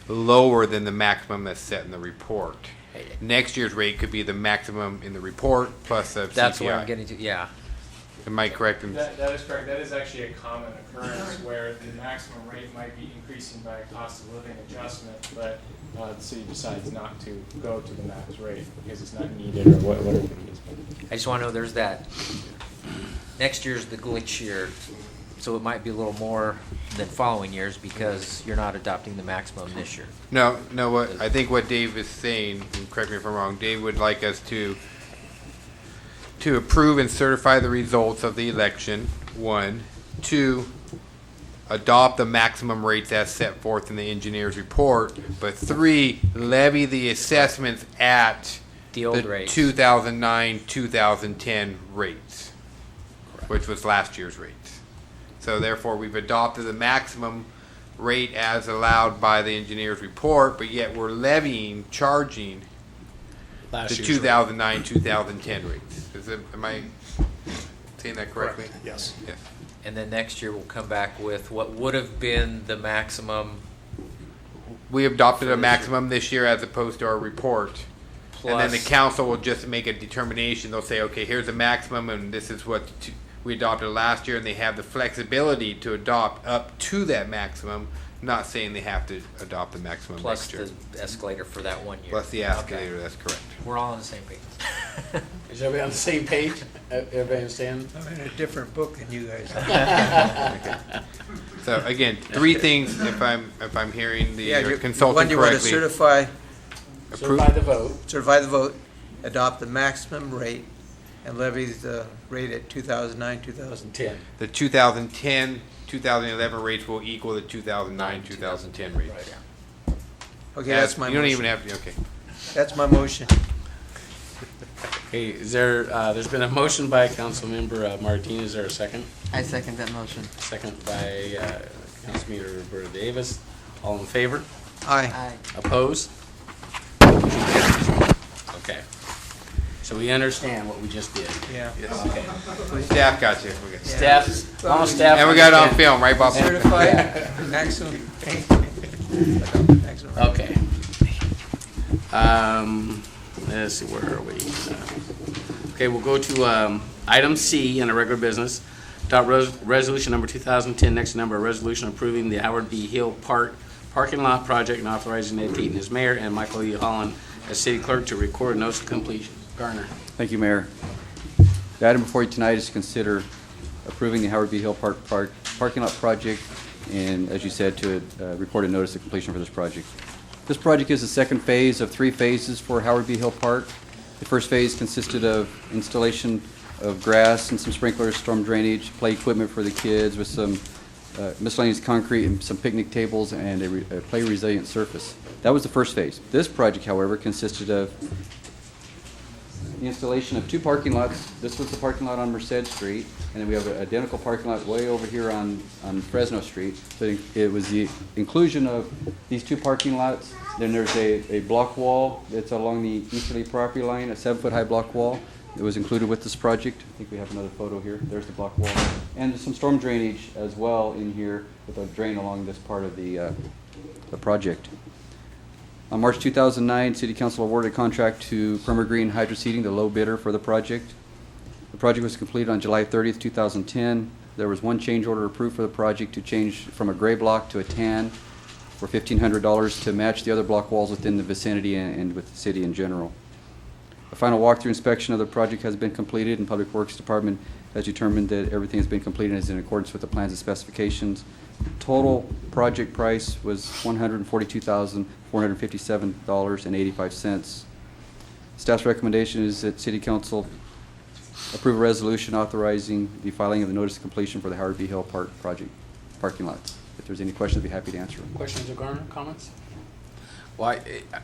lower than the maximum that's set in the report. Next year's rate could be the maximum in the report plus the That's what I'm CPI. getting to, yeah. Am I correct? in- That is correct. That is actually a common occurrence where the maximum rate might be increasing by a cost of living adjustment, but the city decides not to go to the max rate because it's not needed or whatever it is. I just want to know there's that. Next year's the glitch year, so it might be a little more than following years because you're not adopting the maximum this year. No, what, I think what Dave is saying, and correct me if I'm wrong, Dave would like us to approve and certify the results of the election, 1. 2, adopt the maximum rates as set forth in the engineer's report, but 3, levy the assessments at The old rates. 2009, 2010 rates, which was last year's rates. So therefore, we've adopted the maximum rate as allowed by the engineer's report, but yet we're charging Last the year's rate. 2009, 2010 rates. Am I saying that correctly? Yes. Yes. And then next year we'll come back with what would have been the maximum We adopted a maximum this year as opposed to our report. And then the plus, council will just make a determination. They'll say, okay, here's the maximum, and this is what we adopted last year, and they have the flexibility to adopt up to that maximum. Not saying they have to adopt the maximum plus next year. the escalator for that 1 year. Plus the Okay. escalator, that's correct. We're all on the same page. Is everybody on the same page? Everybody understand? I'm in a different book than you guys. So again, 3 things, if I'm hearing Yeah, the you- consultant one, you want to correctly. Certify the vote. certify the vote, adopt the maximum rate, and levy the rate at 2009, 2010. The 2010, 2011 rates will equal the 2009, 2010 rates. Okay, that's my You don't motion. even have to, okay. That's my motion. Okay, is there, there's been a motion by Councilmember Martinez. Is there a second? I second that motion. Second by Councilmember Roberta Davis. All in favor? Aye. Aye. Opposed? Okay. So we understand what we just did. Yeah. Yes. Okay. Staff got you. We got- Staff, all staff. And we got it on understand. film, right, Bob? Certified maximum rate. Adopt the maximum rate. Okay. Let's see, where are we? Okay, we'll go to item C in a regular business. Adopt resolution number 2010, next number, a resolution approving the Howard B. Hill Park parking lot project and authorizing Ed Teton as mayor and Michael E. Holland as city clerk to record notice of completion. Garner. Thank you, Mayor. The item before you tonight is to consider approving the Howard B. Hill parking lot project, and as you said, to record a notice of completion for this project. This project is the second phase of 3 phases for Howard B. Hill Park. The first phase consisted of installation of grass and some sprinklers, storm drainage, play equipment for the kids with some miscellaneous concrete and some picnic tables and a play resilient surface. That was the first phase. This project, however, consisted of the installation of 2 parking lots. This was the parking lot on Merced Street, and then we have an identical parking lot way over here on Fresno Street. So it was the inclusion of these 2 parking lots. Then there's a block wall that's along the easterly property line, a 7-foot-high block wall that was included with this project. I think we have another photo here. There's the block wall. And there's some storm drainage as well in here with a drain along this part of the project. On March 2009, City Council awarded a contract to Primer Green Hydro Seeding, the low bidder for the project. The project was completed on July 30th, 2010. There was 1 change order approved for the project to change from a gray block to a tan for $1,500 to match the other block walls within the vicinity and with the city in general. A final walkthrough inspection of the project has been completed, and Public Works Department has determined that everything has been completed and is in accordance with the plans and specifications. Total project price was $142,457.85. Staff's recommendation is that City Council approve a resolution authorizing the filing of the notice of completion for the Howard B. Hill Park project parking lots. If there's any questions, I'd be happy to answer them. Questions or Garner, comments? Well,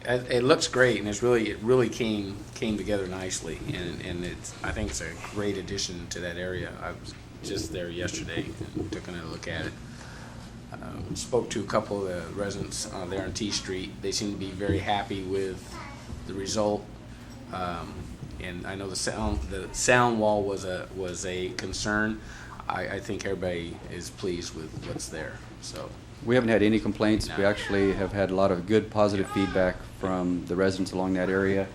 it looks great, and it really came together nicely, and I think it's a great addition to that area. I was just there yesterday and took another look at it. Spoke to a couple of the residents there on T Street. They seem to be very happy with the result. And I know the sound wall was a concern. I think everybody is pleased with what's there. So We haven't had any complaints. No. We actually have had a lot of good, positive feedback from the residents along that area.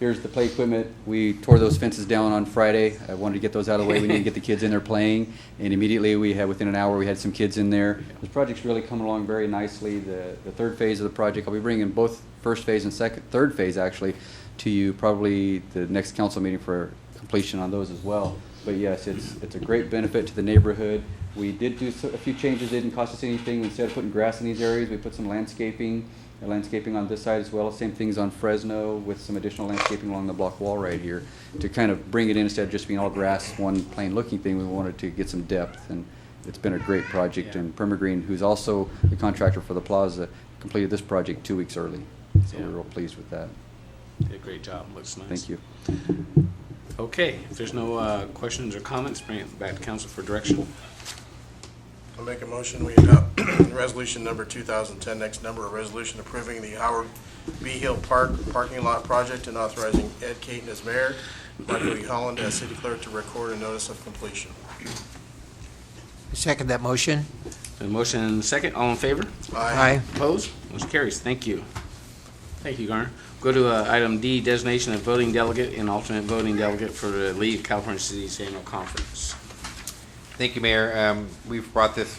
Here's the play equipment. We tore those fences down on Friday. I wanted to get those out of the way. We need to get the kids in there playing. And immediately, within an hour, we had some kids in there. This project's really coming along very nicely. The 3rd phase of the project, I'll be bringing both first phase and third phase, actually, to you probably the next council meeting for completion on those as well. But yes, it's a great benefit to the neighborhood. We did do a few changes. It didn't cost us anything. Instead of putting grass in these areas, we put some landscaping on this side as well. Same things on Fresno with some additional landscaping along the block wall right here to kind of bring it in instead of just being all grass, one plain looking thing. We wanted to get some depth and it's been a great project, and Permagreen, who's also the contractor for the plaza, completed this project 2 weeks early. So Yeah. we're real pleased with that. Did a great job, looks nice. Thank you. Okay, if there's no questions or comments, bring it back to council for direction. I'll make a motion, we adopt resolution number 2010, next number, a resolution approving the Howard B. Hill Park parking lot project and authorizing Ed Caton as mayor, Michael E. Holland as city clerk to record a notice of completion. Second that motion. A motion and a second, all in favor? Aye. Opposed? Motion carries. Thank you. Thank you, Garner. Go to item D, designation of voting delegate and alternate voting delegate for the League of California Cities Annual Conference. Thank you, Mayor. We've brought this,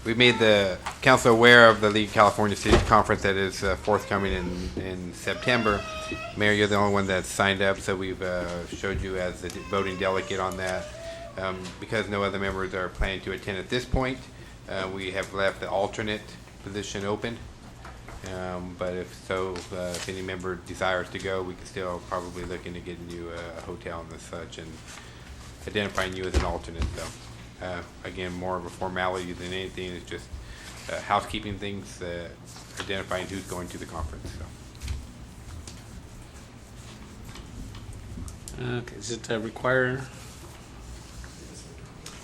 we've made the council aware of the League of California Cities Conference that is forthcoming in September. Mayor, you're the only one that's signed up, so we've showed you as the voting delegate on that. Because no other members are planning to attend at this point, we have left the alternate position open. But if any member desires to go, we can still probably look into getting you a hotel and such and identifying you as an alternate. So, again, more of a formality than anything. It's just housekeeping things, identifying who's going to the conference. So. Okay, does it require?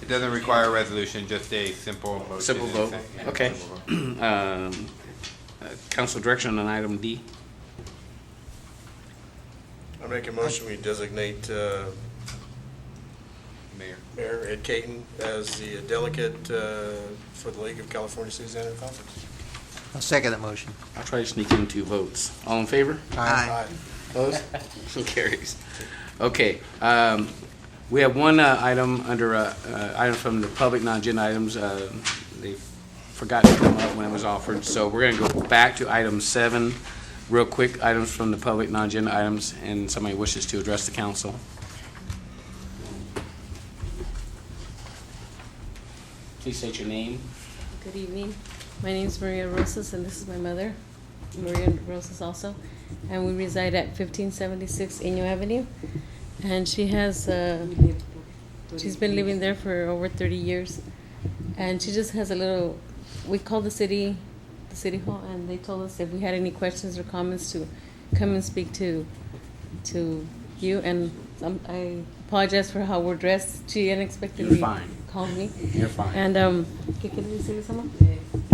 It doesn't require a resolution, just a simple motion. Simple vote, okay. Simple vote. Council direction on item D. I make a motion, we designate Mayor Ed Caton as the delegate for the League of California Cities Annual Conference. I'll second that motion. I'll try to sneak in 2 votes. All in favor? Aye. Opposed? Motion carries. Okay, we have one item under, item from the public non-agenda items. They forgot to come up when it was offered, so we're gonna go back to item 7, real quick, items from the public non-agenda items, and somebody wishes to address the council. Please state your name. Good evening. My name is Maria Rosas, and this is my mother, Maria Rosas also. And we reside at 1576 Inyo Avenue. And she has, she's been living there for over 30 years. And she just has a little, we called the city hall, and they told us if we had any questions or comments to come and speak to you. And I apologize for how we're dressed. She unexpectedly called me. You're fine. And, ¿qué quiere decir eso, mamá?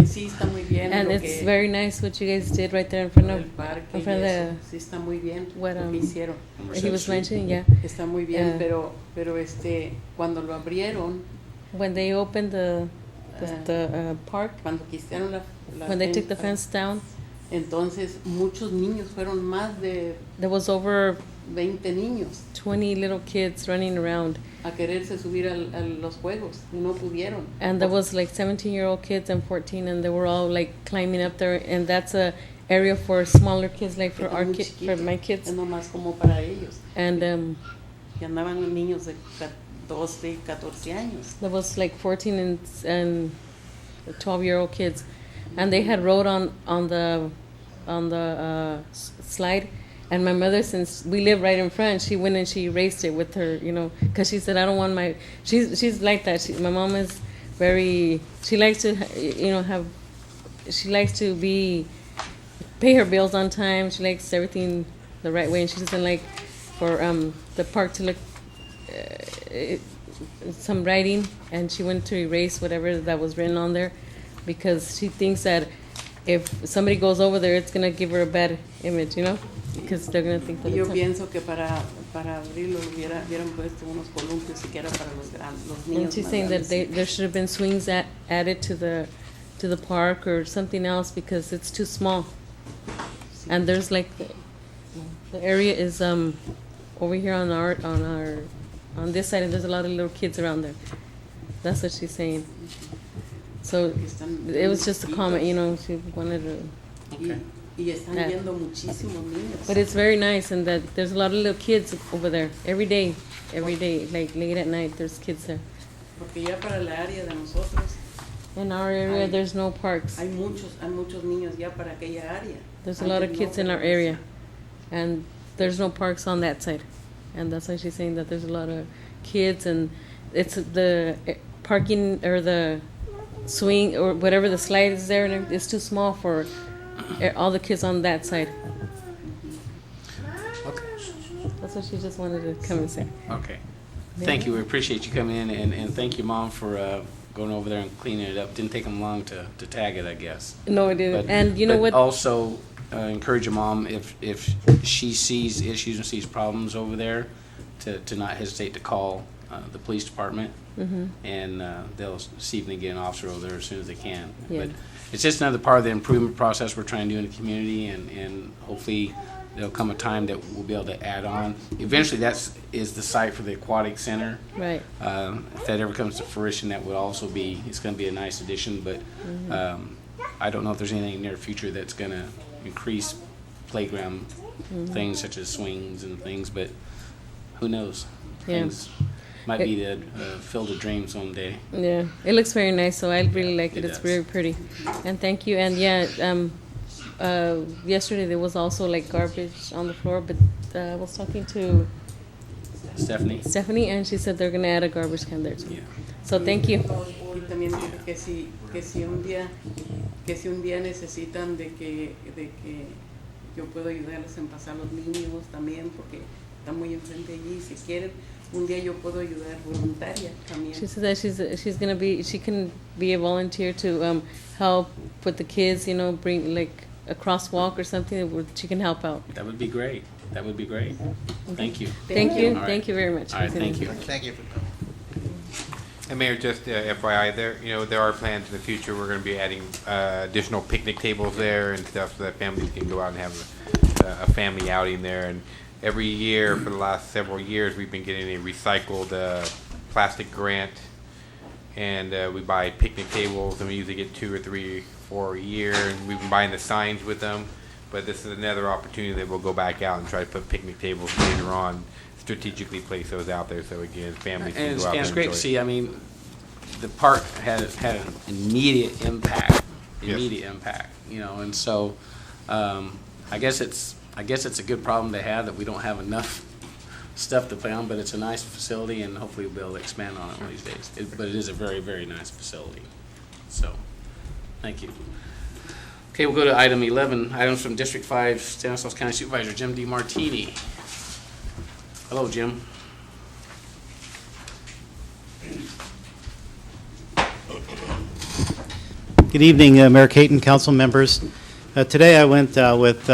Sí, está muy bien. And lo it's que- very nice what you guys did right there in front of, el parque in y front of eso. the, Sí, está muy bien what, lo que hicieron. he was mentioning, yeah. Está muy bien, Yeah. pero cuando lo abrieron, When they opened the park, cuando quitaron la when they took the fence down, entonces muchos niños, fueron más de there was over 20 niños 20 little kids running around. a quererse subir a los juegos y no pudieron. And there was like 17-year-old kids and 14, and they were all like climbing up there. And that's a area for smaller kids, like for Está our muy kids, chiquito, for my kids. Es nomás como para ellos. And Y andaban niños de 12, 14 años. there was like 14 and 12-year-old kids, and they had rode on the slide. And my mother, since we live right in front, she went and she raced it with her, because she said, I don't want my. She's like that. My mom is very. She likes to, have. She likes to pay her bills on time. She likes everything the right way, and she doesn't like for the park to look some writing. And she went to erase whatever that was written on there, because she thinks that if somebody goes over there, it's gonna give her a bad image, because they're gonna think that Y yo it's. pienso que para abrirlo hubieran puesto unos columpios siquiera para los niños. And she's más saying that grandes. there should have been swings added to the park or something else, because it's too small. And there's like the area is over here on this side, and there's a lot of little kids around there. That's what she's saying. So it was just a comment, she wanted to. Y están Yeah. yendo muchísimos niños. But it's very nice, and that there's a lot of little kids over there every day, like late at night. There's kids there. Porque ya para la área de nosotros In our area, there's no parks. hay muchos niños ya para aquella área. There's a lot of Antes kids no, in our pero area, and there's no parks on that side. And that's why she's saying that there's a lot of kids, and it's parking or the swing or whatever the slide is there, and it's too small for all the kids on that side. Okay. That's what she just wanted to come and say. Okay. Thank you. We appreciate you coming in, and thank you, Mom, for going over there and cleaning it up. Didn't take them long to tag it, I guess. No, it didn't. But- And you know but what? Also, encourage your mom, if she sees issues and sees problems over there, to not hesitate to call the police department, and they'll see if they can get an officer over there as soon as they can. Yeah. But it's just another part of the improvement process we're trying to do in the community, and hopefully there'll come a time that we'll be able to add on. Eventually, is the site for the aquatic center. Right. If that ever comes to fruition, that would also be, it's going to be a nice addition, but I don't know if there's anything in the near future that's going to increase playground things such as swings and things, but who knows? Yeah. Things might be the Field of Dreams one day. Yeah, it looks very nice, so I really like it. It It's does. very pretty. And thank you. And yeah, yesterday there was also like garbage on the floor, but I was talking to Stephanie, and she said they're gonna add a garbage can there too. Yeah. So thank you. Y también dijo que si un día necesitan de que yo puedo ayudarles en pasar los niños también porque están muy enfrente allí, si quieren un día yo puedo ayudar voluntaria también. She said that she can be a volunteer to help with the kids, you know, bring like a crosswalk or something where she can help out. That would be great. That would be great. Thank you. Thank you. All right. Thank you very much. All right, thank you. Thank you for coming. And Mayor, just FYI, there are plans in the future. We're going to be adding additional picnic tables there and stuff so that families can go out and have a family outing there. And every year for the last several years, we've been getting a recycled plastic grant, and we buy picnic tables, and we usually get 2 or 3 or 4 a year. And we've been buying the signs with them, but this is another opportunity that we'll go back out and try to put picnic tables later on. Strategically place those out there so again families can go out And it's and great to enjoy see, I mean, the park had an immediate impact, you know, and so, I guess it's a good problem to have that we don't have enough stuff to play on, but it's a nice facility and hopefully we'll be able to expand on it one of these days. But it is a very, very nice facility, so, thank you. Okay, we'll go to item 11, items from District 5, Stanislaus County Supervisor Jim DeMartini. Hello, Jim. Good evening, Mayor Caton, council members. Today I went with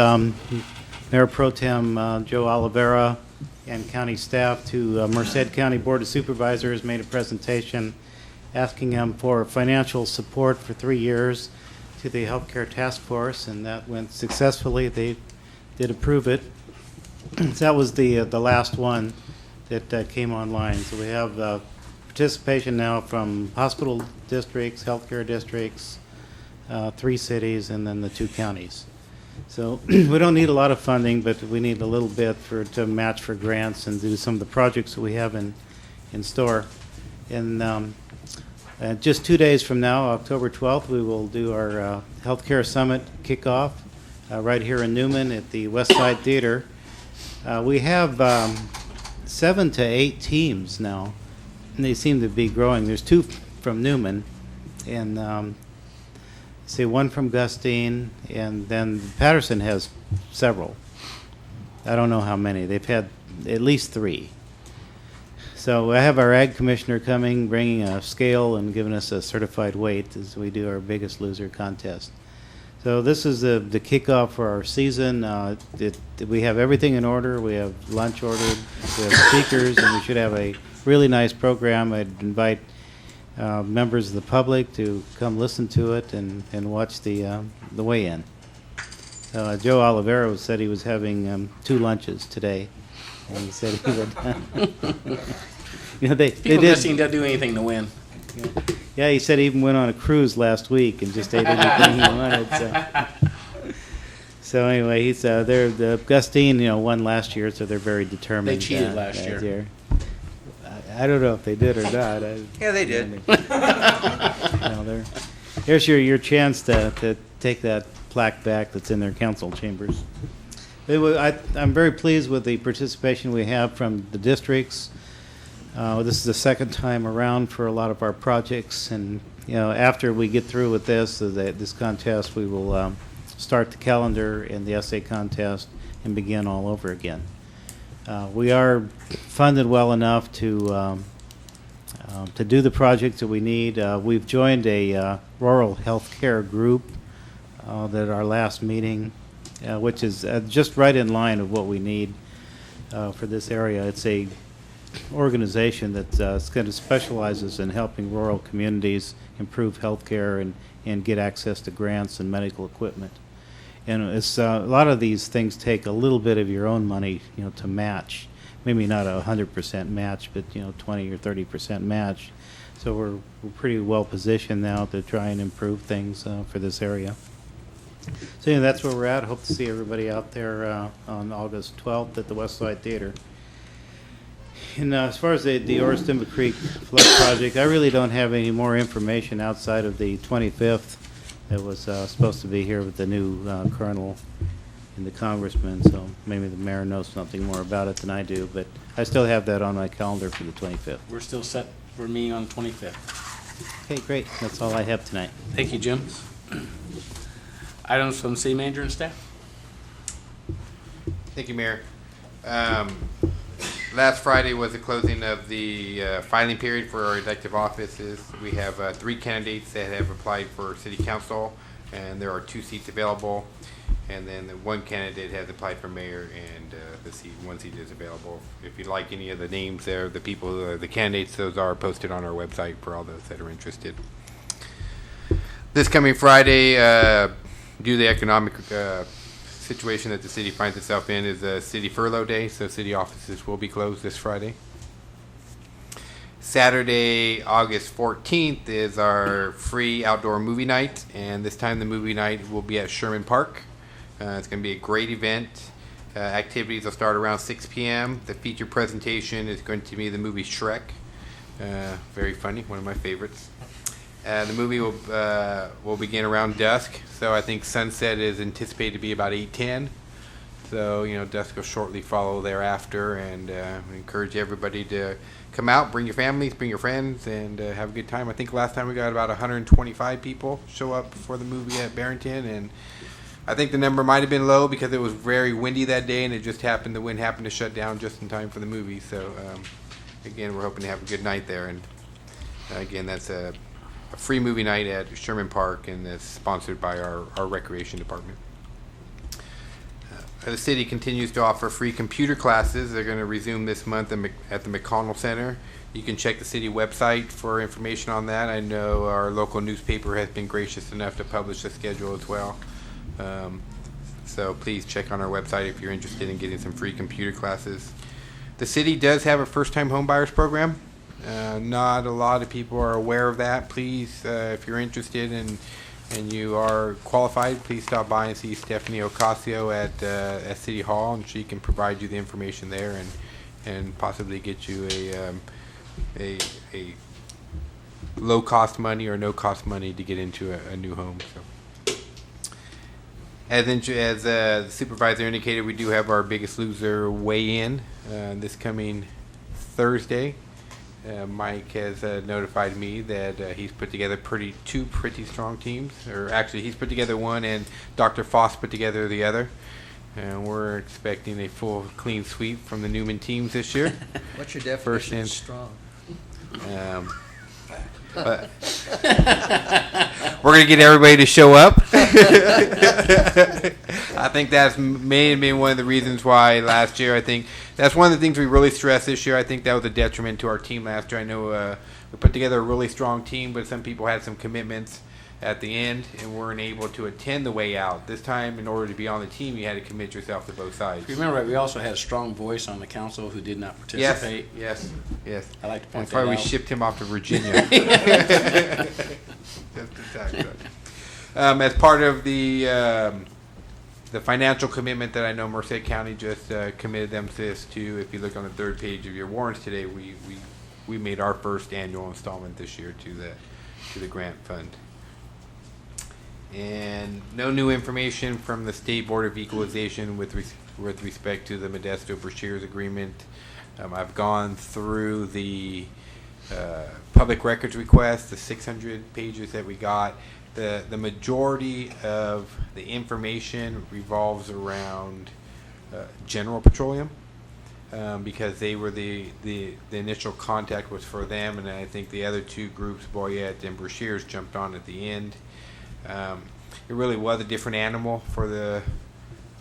Mayor Pro Tem Joe Oliveira and county staff to Merced County Board of Supervisors, made a presentation asking them for financial support for 3 years to the Healthcare Task Force, and that went successfully. They did approve it. So that was the last one that came online. So we have participation now from hospital districts, healthcare districts, 3 cities, and then the 2 counties. So we don't need a lot of funding, but we need a little bit to match for grants and do some of the projects that we have in store. And just 2 days from now, October 12th, we will do our Healthcare Summit kickoff right here in Newman at the West Side Theater. We have 7 to 8 teams now, and they seem to be growing. There's 2 from Newman, and say 1 from Gustine, and then Patterson has several. I don't know how many. They've had at least 3. So I have our ag commissioner coming, bringing a scale and giving us a certified weight as we do our Biggest Loser contest. So this is the kickoff for our season. We have everything in order. We have lunch ordered, we have speakers, and we should have a really nice program. I'd invite members of the public to come listen to it and watch the weigh-in. Joe Oliveira said he was having 2 lunches today, and he said he would. You know, they People did. just seem to do anything to win. Yeah, he said he even went on a cruise last week and just ate anything he wanted. So anyway, he's they're the Gustine, won last year, so they're very determined. They cheated last year. I don't know if they did or not. Yeah, they did. Here's your chance to take that plaque back that's in their council chambers. I'm very pleased with the participation we have from the districts. This is the second time around for a lot of our projects, and after we get through with this contest, we will start the calendar and the essay contest and begin all over again. We are funded well enough to do the projects that we need. We've joined a rural health care group at our last meeting, which is just right in line of what we need for this area. It's a organization that kind of specializes in helping rural communities improve health care and get access to grants and medical equipment. And it's a lot of these things take a little bit of your own money, to match. Maybe not 100% match, but 20 or 30% match. So we're pretty well positioned now to try and improve things for this area. So that's where we're at. Hope to see everybody out there on August 12th at the Westside Theater. And as far as the Ores Timber Creek flood project, I really don't have any more information outside of the 25th that was supposed to be here with the new colonel and the congressman, so maybe the mayor knows something more about it than I do, but I still have that on my calendar for the 25th. We're still set for a meeting on the 25th. Okay, great. That's all I have tonight. Thank you, Jim. Items from city manager and staff. Thank you, Mayor. Last Friday was the closing of the filing period for our elective offices. We have 3 candidates that have applied for city council, and there are 2 seats available. And then the 1 candidate has applied for mayor, and one seat is available. If you'd like any of the names there, the people who are the candidates, those are posted on our website for all those that are interested. This coming Friday, due to the economic situation that the city finds itself in, is a city furlough day, so city offices will be closed this Friday. Saturday, August 14th is our free outdoor movie night, and this time the movie night will be at Sherman Park. It's going to be a great event. Activities will start around 6 p.m. The feature presentation is going to be the movie Shrek. Very funny, one of my favorites. The movie will begin around dusk, so I think sunset is anticipated to be about 8:10. So, dusk will shortly follow thereafter, and we encourage everybody to come out, bring your families, bring your friends, and have a good time. I think last time we got about 125 people show up for the movie at Barrington, and I think the number might have been low because it was very windy that day, and the wind happened to shut down just in time for the movie. So, again, we're hoping to have a good night there, and again, that's a free movie night at Sherman Park, and it's sponsored by our recreation department. The city continues to offer free computer classes. They're going to resume this month at the McConnell Center. You can check the city website for information on that. I know our local newspaper has been gracious enough to publish the schedule as well. So please check on our website if you're interested in getting some free computer classes. The city does have a first-time homebuyers program. Not a lot of people are aware of that. Please, if you're interested and you are qualified, please stop by and see Stephanie Ocasio at City Hall, and she can provide you the information there and possibly get you a low-cost money or no-cost money to get into a new home. So, as the supervisor indicated, we do have our Biggest Loser weigh-in this coming Thursday. Mike has notified me that he's put together two pretty strong teams. Or actually, he's put together one, and Dr. Foss put together the other. And we're expecting a full clean sweep from the Newman teams this year. What's your definition of strong? But we're going to get everybody to show up. I think that's may have been one of the reasons why last year, I think that's one of the things we really stressed this year. I think that was a detriment to our team last year. I know we put together a really strong team, but some people had some commitments at the end and weren't able to attend the way out. This time, in order to be on the team, you had to commit yourself to both sides. If you remember right, we also had a strong voice on the council who did not participate. Yes. I like to point That's why that we out. shipped him off to Virginia. As part of the financial commitment that I know Merced County just committed themselves to, if you look on the third page of your warrants today, we made our first annual installment this year to the grant fund. And no new information from the State Board of Equalization with respect to the Modesto-Brashears agreement. I've gone through the public records request, the 600 pages that we got. The majority of the information revolves around General Petroleum, because they were the initial contact was for them, and I think the other two groups, Boyette and Brashears, jumped on at the end. It really was a different animal for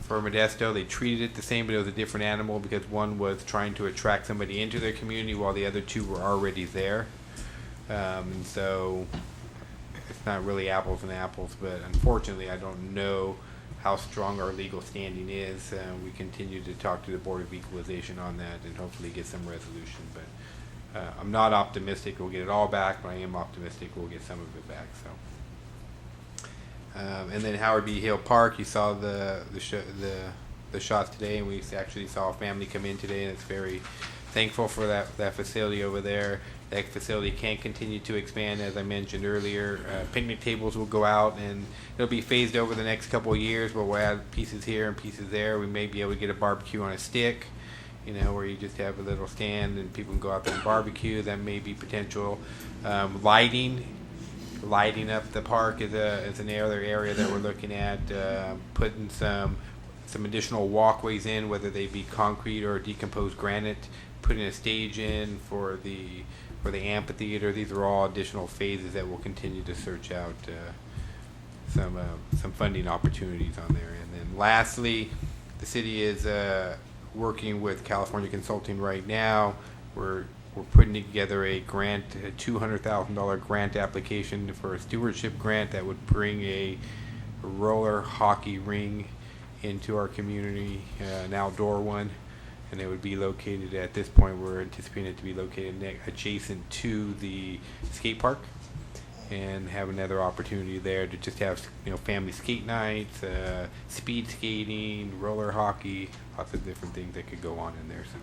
Modesto. They treated it the same, but it was a different animal because one was trying to attract somebody into their community while the other two were already there. And so it's not really apples and apples, but unfortunately I don't know how strong our legal standing is. We continue to talk to the Board of Equalization on that and hopefully get some resolution. But I'm not optimistic we'll get it all back, but I am optimistic we'll get some of it back. So. And then Howard B. Hill Park, you saw the shots today, and we actually saw a family come in today, and it's very thankful for that facility over there. That facility can continue to expand, as I mentioned earlier. Picnic tables will go out, and it'll be phased over the next couple of years, but we'll add pieces here and pieces there. We may be able to get a barbecue on a stick, where you just have a little stand and people can go out there and barbecue. That may be potential. Lighting up the park is an other area that we're looking at. Putting some additional walkways in, whether they be concrete or decomposed granite. Putting a stage in for the amphitheater. These are all additional phases that we'll continue to search out some funding opportunities on there. And then lastly, the city is working with California Consulting right now. We're putting together a grant, a $200,000 grant application for a stewardship grant that would bring a roller hockey ring into our community, an outdoor one, and it would be located, at this point we're anticipating it to be located adjacent to the skate park, and have another opportunity there to just have family skate nights, speed skating, roller hockey, lots of different things that could go on in there. So.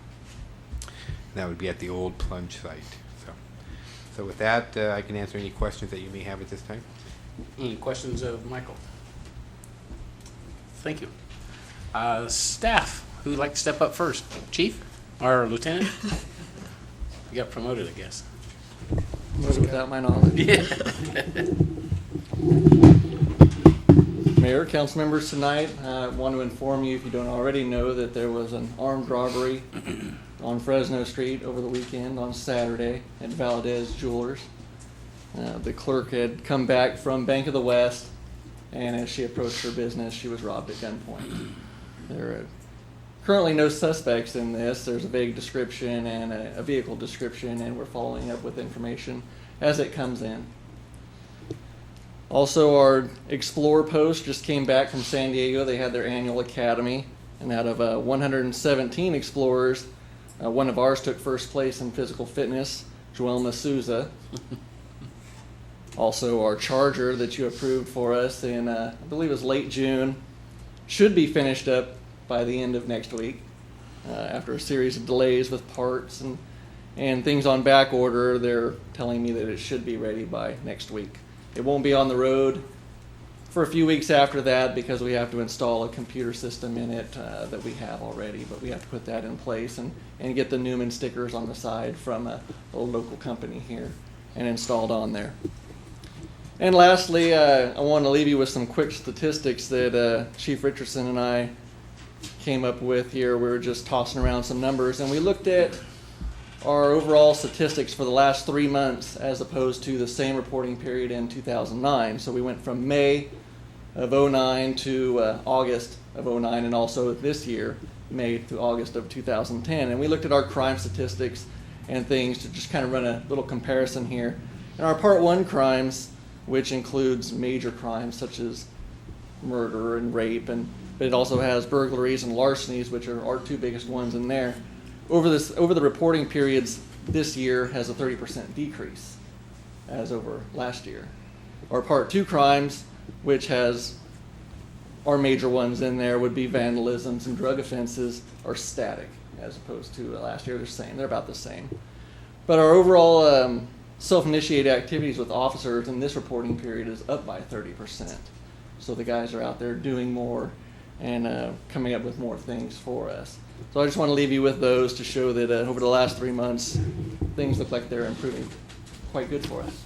That would be at the old plunge site. So with that, I can answer any questions that you may have at this time. Any questions of Michael? Thank you. Staff, who'd like to step up first? Chief or Lieutenant? You got promoted, I guess. Without my knowledge. Yeah. Mayor, council members, tonight, I want to inform you, if you don't already know, that there was an armed robbery on Fresno Street over the weekend on Saturday at Valdez Jewelers. The clerk had come back from Bank of the West, and as she approached her business, she was robbed at gunpoint. There are currently no suspects in this. There's a vague description and a vehicle description, and we're following up with information as it comes in. Also, our Explore post just came back from San Diego. They had their annual academy, and out of 117 explorers, one of ours took first place in physical fitness, Joelma Souza. Also, our charger that you approved for us in, I believe it was late June, should be finished up by the end of next week. After a series of delays with parts and things on back order, they're telling me that it should be ready by next week. It won't be on the road for a few weeks after that because we have to install a computer system in it that we have already, but we have to put that in place and get the Newman stickers on the side from a local company here and installed on there. And lastly, I want to leave you with some quick statistics that Chief Richardson and I came up with here. We were just tossing around some numbers, and we looked at our overall statistics for the last 3 months as opposed to the same reporting period in 2009. So we went from May of 09 to August of 09, and also this year, May to August of 2010. And we looked at our crime statistics and things to just kind of run a little comparison here. And our Part 1 crimes, which includes major crimes such as murder and rape, but it also has burglaries and larcenies, which are our two biggest ones in there. Over the reporting periods this year has a 30% decrease as over last year. Our Part 2 crimes, which has our major ones in there, would be vandalisms and drug offenses, are static as opposed to last year. They're about the same. But our overall self-initiated activities with officers in this reporting period is up by 30%. So the guys are out there doing more and coming up with more things for us. So I just want to leave you with those to show that over the last 3 months, things look like they're improving quite good for us.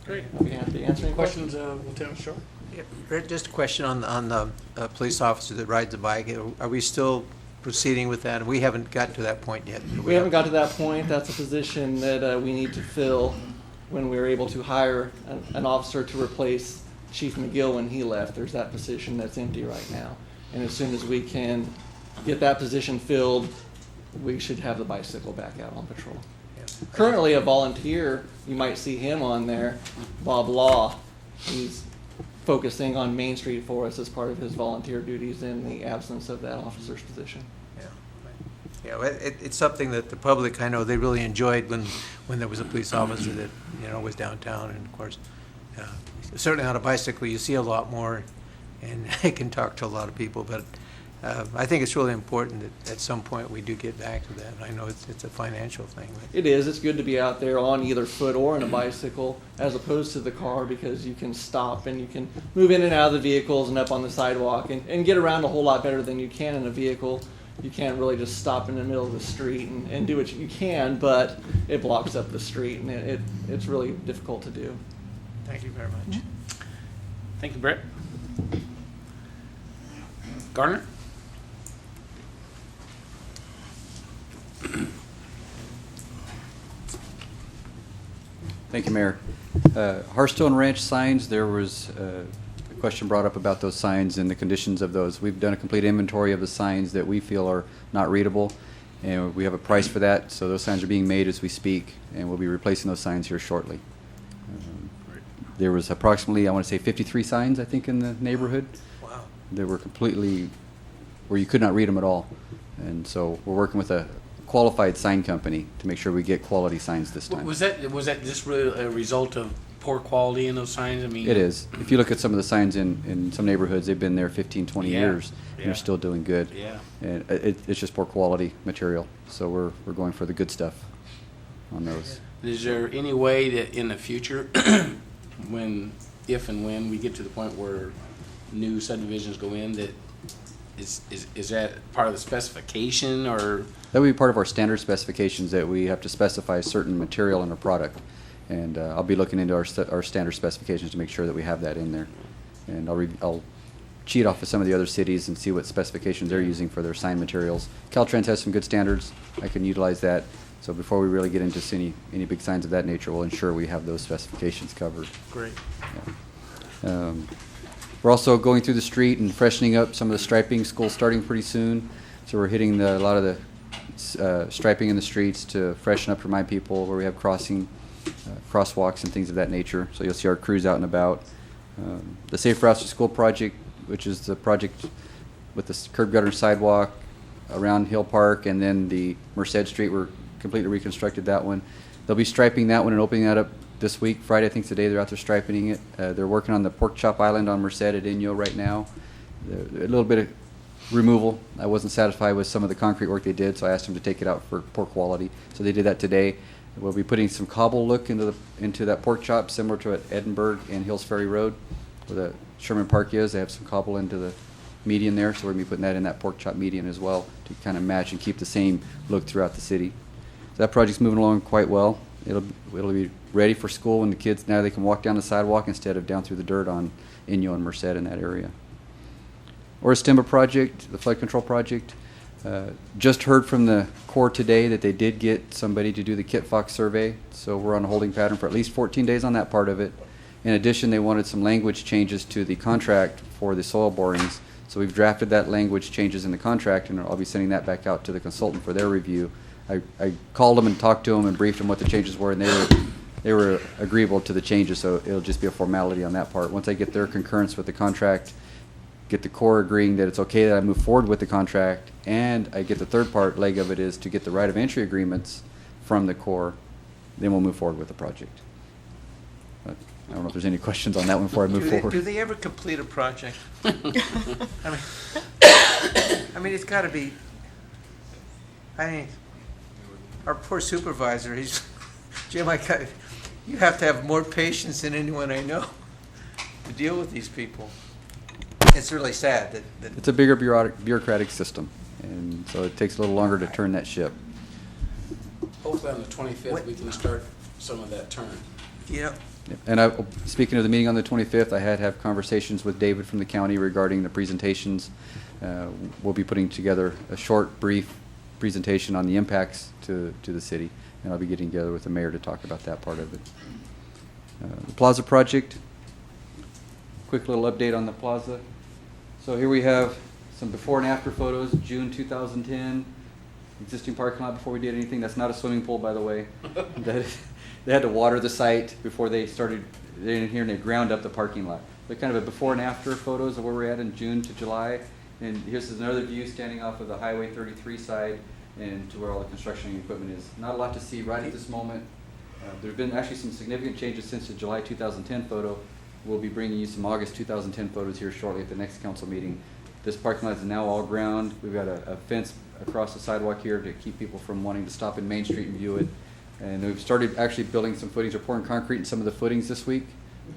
Great. I'll be happy to answer any questions. Lieutenant Shore? Yeah, Rick, just a question on the police officer that rides a bike. Are we still proceeding with that? We haven't gotten to that point yet. We haven't got to that point. That's a position that we need to fill when we're able to hire an officer to replace Chief McGill when he left. There's that position that's empty right now. And as soon as we can get that position filled, we should have the bicycle back out on patrol. Currently a volunteer, you might see him on there, Bob Law. He's focusing on Main Street for us as part of his volunteer duties in the absence of that officer's position. Yeah, well, it's something that the public, I know, they really enjoyed when there was a police officer that, you know, was downtown. And of course, certainly on a bicycle, you see a lot more, and I can talk to a lot of people. But I think it's really important that at some point we do get back to that. I know it's a financial thing. It is. It's good to be out there on either foot or in a bicycle as opposed to the car, because you can stop and you can move in and out of the vehicles and up on the sidewalk and get around a whole lot better than you can in a vehicle. You can't really just stop in the middle of the street and do what you can, but it blocks up the street, and it's really difficult to do. Thank you very much. Thank you, Brett. Garner? Thank you, Mayor. Hearthstone Ranch signs, there was a question brought up about those signs and the conditions of those. We've done a complete inventory of the signs that we feel are not readable, and we have a price for that, so those signs are being made as we speak, and we'll be replacing those signs here shortly. There was approximately, I want to say 53 signs, I think, in the neighborhood. Wow. That were completely, where you could not read them at all. And so we're working with a qualified sign company to make sure we get quality signs this time. Was that just really a result of poor quality in those signs? I mean, It is. If you look at some of the signs in some neighborhoods, they've been there 15, 20 Yeah. years, and they're still doing good. Yeah. And it's just poor quality material. So we're going for the good stuff on those. Is there any way that in the future, if and when we get to the point where new subdivisions go in, that is that part of the specification, or? That would be part of our standard specifications, that we have to specify certain material in our product. And I'll be looking into our standard specifications to make sure that we have that in there. And I'll cheat off of some of the other cities and see what specifications they're using for their sign materials. Caltrans has some good standards. I can utilize that. So before we really get into any big signs of that nature, we'll ensure we have those specifications covered. Great. Yeah. We're also going through the street and freshening up some of the striping. School's starting pretty soon, so we're hitting a lot of the striping in the streets to freshen up, for my people, where we have crosswalks and things of that nature. So you'll see our crews out and about. The Safe Routes to School project, which is the project with the curb gutter sidewalk around Hill Park, and then the Merced Street, we're completely reconstructed that one. They'll be striping that one and opening that up this week. Friday, I think, is the day they're out there striping it. They're working on the Pork Chop Island on Merced at Inyo right now. A little bit of removal. I wasn't satisfied with some of the concrete work they did, so I asked them to take it out for poor quality. So they did that today. We'll be putting some cobble look into that pork chop, similar to at Edinburgh and Hills Ferry Road, where the Sherman Park is. They have some cobble into the median there, so we're going to be putting that in that pork chop median as well to kind of match and keep the same look throughout the city. So that project's moving along quite well. It'll be ready for school when the kids, now they can walk down the sidewalk instead of down through the dirt on Inyo and Merced in that area. Orristimba project, the flood control project. Just heard from the Corps today that they did get somebody to do the Kit Fox survey, so we're on a holding pattern for at least 14 days on that part of it. In addition, they wanted some language changes to the contract for the soil borings, so we've drafted that language changes in the contract, and I'll be sending that back out to the consultant for their review. I called them and talked to them and briefed them what the changes were, and they were agreeable to the changes, so it'll just be a formality on that part. Once I get their concurrence with the contract, get the Corps agreeing that it's okay that I move forward with the contract, and I get the third part leg of it is to get the right of entry agreements from the Corps, then we'll move forward with the project. But I don't know if there's any questions on that one before I move forward. Do they ever complete a project? I mean, it's got to be. Our poor supervisor, Jim, you have to have more patience than anyone I know to deal with these people. It's really sad that It's a bigger bureaucratic system, And so it takes a little longer to turn that ship. Hopefully on the 25th, we can start some of that turn. Yep. And speaking of the meeting on the 25th, I had to have conversations with David from the county regarding the presentations. We'll be putting together a short, brief presentation on the impacts to the city, and I'll be getting together with the mayor to talk about that part of it. The Plaza project, quick little update on the Plaza. So here we have some before and after photos, June 2010, existing parking lot before we did anything. That's not a swimming pool, by the way. They had to water the site before they started in here, and they ground up the parking lot. They're kind of a before and after photos of where we're at in June to July. And here's another view standing off of the Highway 33 side and to where all the construction equipment is. Not a lot to see right at this moment. There have been actually some significant changes since the July 2010 photo. We'll be bringing you some August 2010 photos here shortly at the next council meeting. This parking lot is now all ground. We've got a fence across the sidewalk here to keep people from wanting to stop in Main Street and view it. And we've started actually building some footings. We're pouring concrete in some of the footings this week,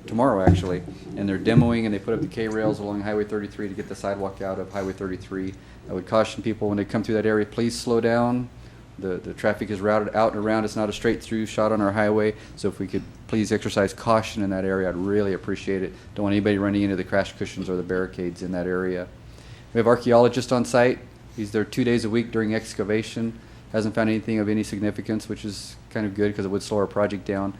tomorrow actually. And they're demoing and they put up the K-rails along Highway 33 to get the sidewalk out of Highway 33. I would caution people when they come through that area, please slow down. The traffic is routed out and around. It's not a straight through shot on our highway. So if we could please exercise caution in that area, I'd really appreciate it. Don't want anybody running into the crash cushions or the barricades in that area. We have archaeologists on site. He's there 2 days a week during excavation. Hasn't found anything of any significance, which is kind of good because it would slow our project down.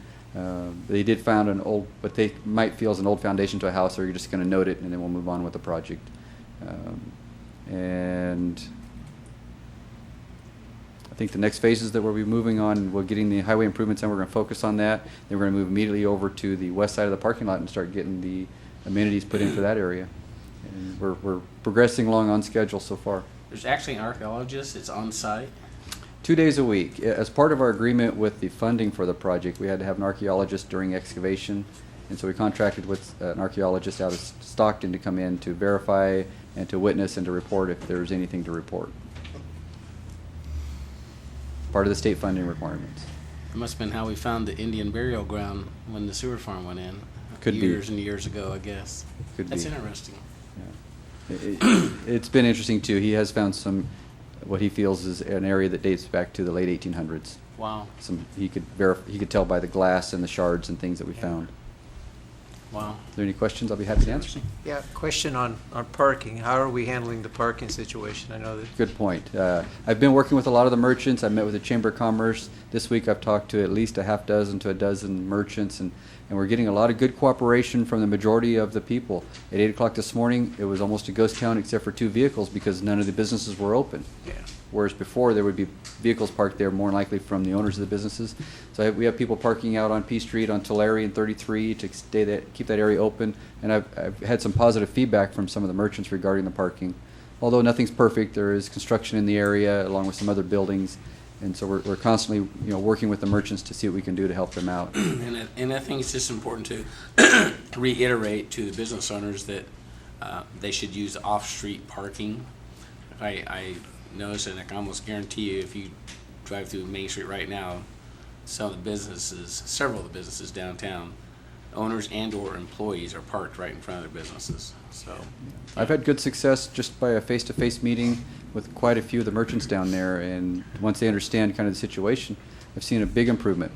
They did find an old, what they might feel is an old foundation to a house, or you're just going to note it and then we'll move on with the project. And I think the next phases that we'll be moving on, we're getting the highway improvements and we're going to focus on that. Then we're going to move immediately over to the west side of the parking lot and start getting the amenities put into that area. And we're progressing along on schedule so far. There's actually an archaeologist that's on site. 2 days a week. As part of our agreement with the funding for the project, we had to have an archaeologist during excavation. And so we contracted with an archaeologist out of Stockton to come in to verify and to witness and to report if there's anything to report. Part of the state funding requirements. It must have been how we found the Indian burial ground when the sewer farm went in. Could be. Years and years ago, I guess. Could That's be. interesting. It's been interesting too. He has found some, what he feels is an area that dates back to the late 1800s. Wow. He could tell by the glass and the shards and things that we found. Wow. Are there any questions? I'll be happy to answer. Yeah, question on parking. How are we handling the parking situation? I know that. Good point. I've been working with a lot of the merchants. I met with the Chamber of Commerce. This week I've talked to at least a half dozen to a dozen merchants, and we're getting a lot of good cooperation from the majority of the people. At 8 o'clock this morning, it was almost a ghost town except for 2 vehicles because none of the businesses were open. Yeah. Whereas before, there would be vehicles parked there, more than likely from the owners of the businesses. So we have people parking out on P Street, on Tulare and 33 to keep that area open. And I've had some positive feedback from some of the merchants regarding the parking. Although nothing's perfect, there is construction in the area along with some other buildings. And so we're constantly, working with the merchants to see what we can do to help them out. And I think it's just important to reiterate to the business owners that they should use off-street parking. I notice, and I can almost guarantee you, if you drive through Main Street right now, several of the businesses downtown, owners and or employees are parked right in front of their businesses. So I've had good success just by a face-to-face meeting with quite a few of the merchants down there, and once they understand kind of the situation, I've seen a big improvement.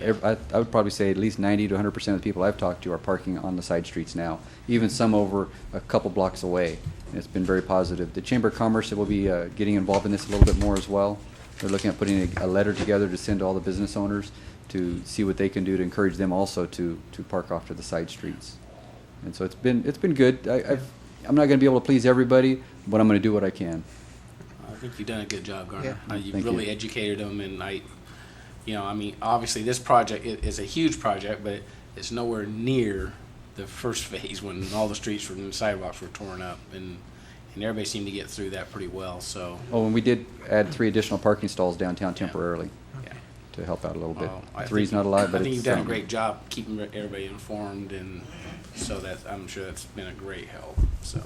I would probably say at least 90 to 100% of the people I've talked to are parking on the side streets now, even some over a couple blocks away. And it's been very positive. The Chamber of Commerce will be getting involved in this a little bit more as well. They're looking at putting a letter together to send to all the business owners to see what they can do to encourage them also to park off to the side streets. And so it's been good. I'm not going to be able to please everybody, but I'm going to do what I can. I think you've done a good job, Garner. Yeah. You've Thank really you. educated them, and obviously this project is a huge project, but it's nowhere near the first phase when all the streets and the sidewalks were torn up, and everybody seemed to get through that pretty well. So. Oh, and we did add 3 additional parking stalls downtown temporarily to help out a little bit. Well, 3's not a lot, but I think it's you've done a something. great job keeping everybody informed, and so that I'm sure that's been a great help. So.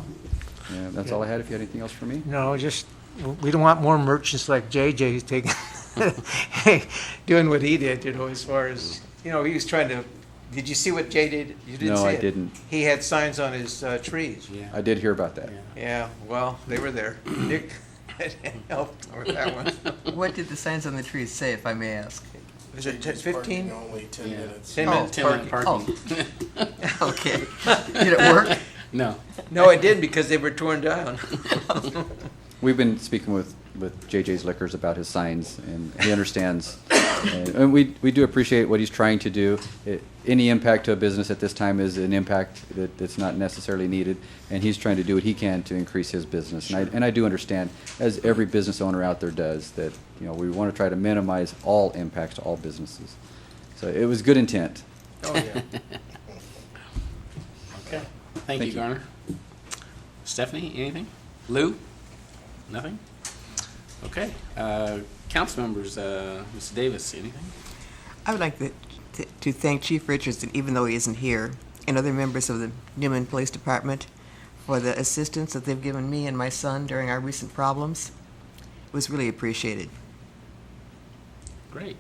Yeah, that's all I had. If you had anything else for me? No, just, we don't want more merchants like JJ who's taking, doing what he did, as far as, he was trying to, did you see what Jay did? You didn't No, see I it? didn't. He had signs on his trees. Yeah. I did hear about that. Yeah, well, they were there. Nick, it helped with that one. What did the signs on the trees say, if I may ask? Was it Changes 15? parking Only 10 Yeah. minutes. 10 Oh, minutes 10-minute parking. parking. Okay. Did it work? No. No, it did because they were torn down. We've been speaking with JJ's Liquors about his signs, and he understands. And we do appreciate what he's trying to do. Any impact to a business at this time is an impact that's not necessarily needed, and he's trying to do what he can to increase his business. And I do understand, as every business owner out there does, that, you know, we want to try to minimize all impacts to all businesses. So it was good intent. Oh, yeah. Okay. Thank you, Garner. Stephanie, anything? Lou? Nothing? Okay. Council members, Mr. Davis, anything? I would like to thank Chief Richardson, even though he isn't here, and other members of the Newman Police Department for the assistance that they've given me and my son during our recent problems. It was really appreciated. Great.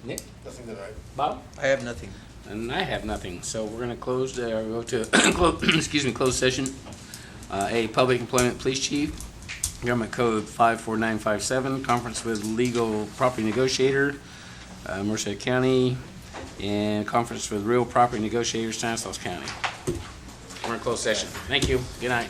Nick? Nothing that I Bob? I have nothing. And I have nothing, so we're gonna close, go to, closed session. A public employment police chief, government code 54957, conference with legal property negotiator, Merced County, and conference with real property negotiators, Stanislaus County. We're in closed session. Thank you. Good night.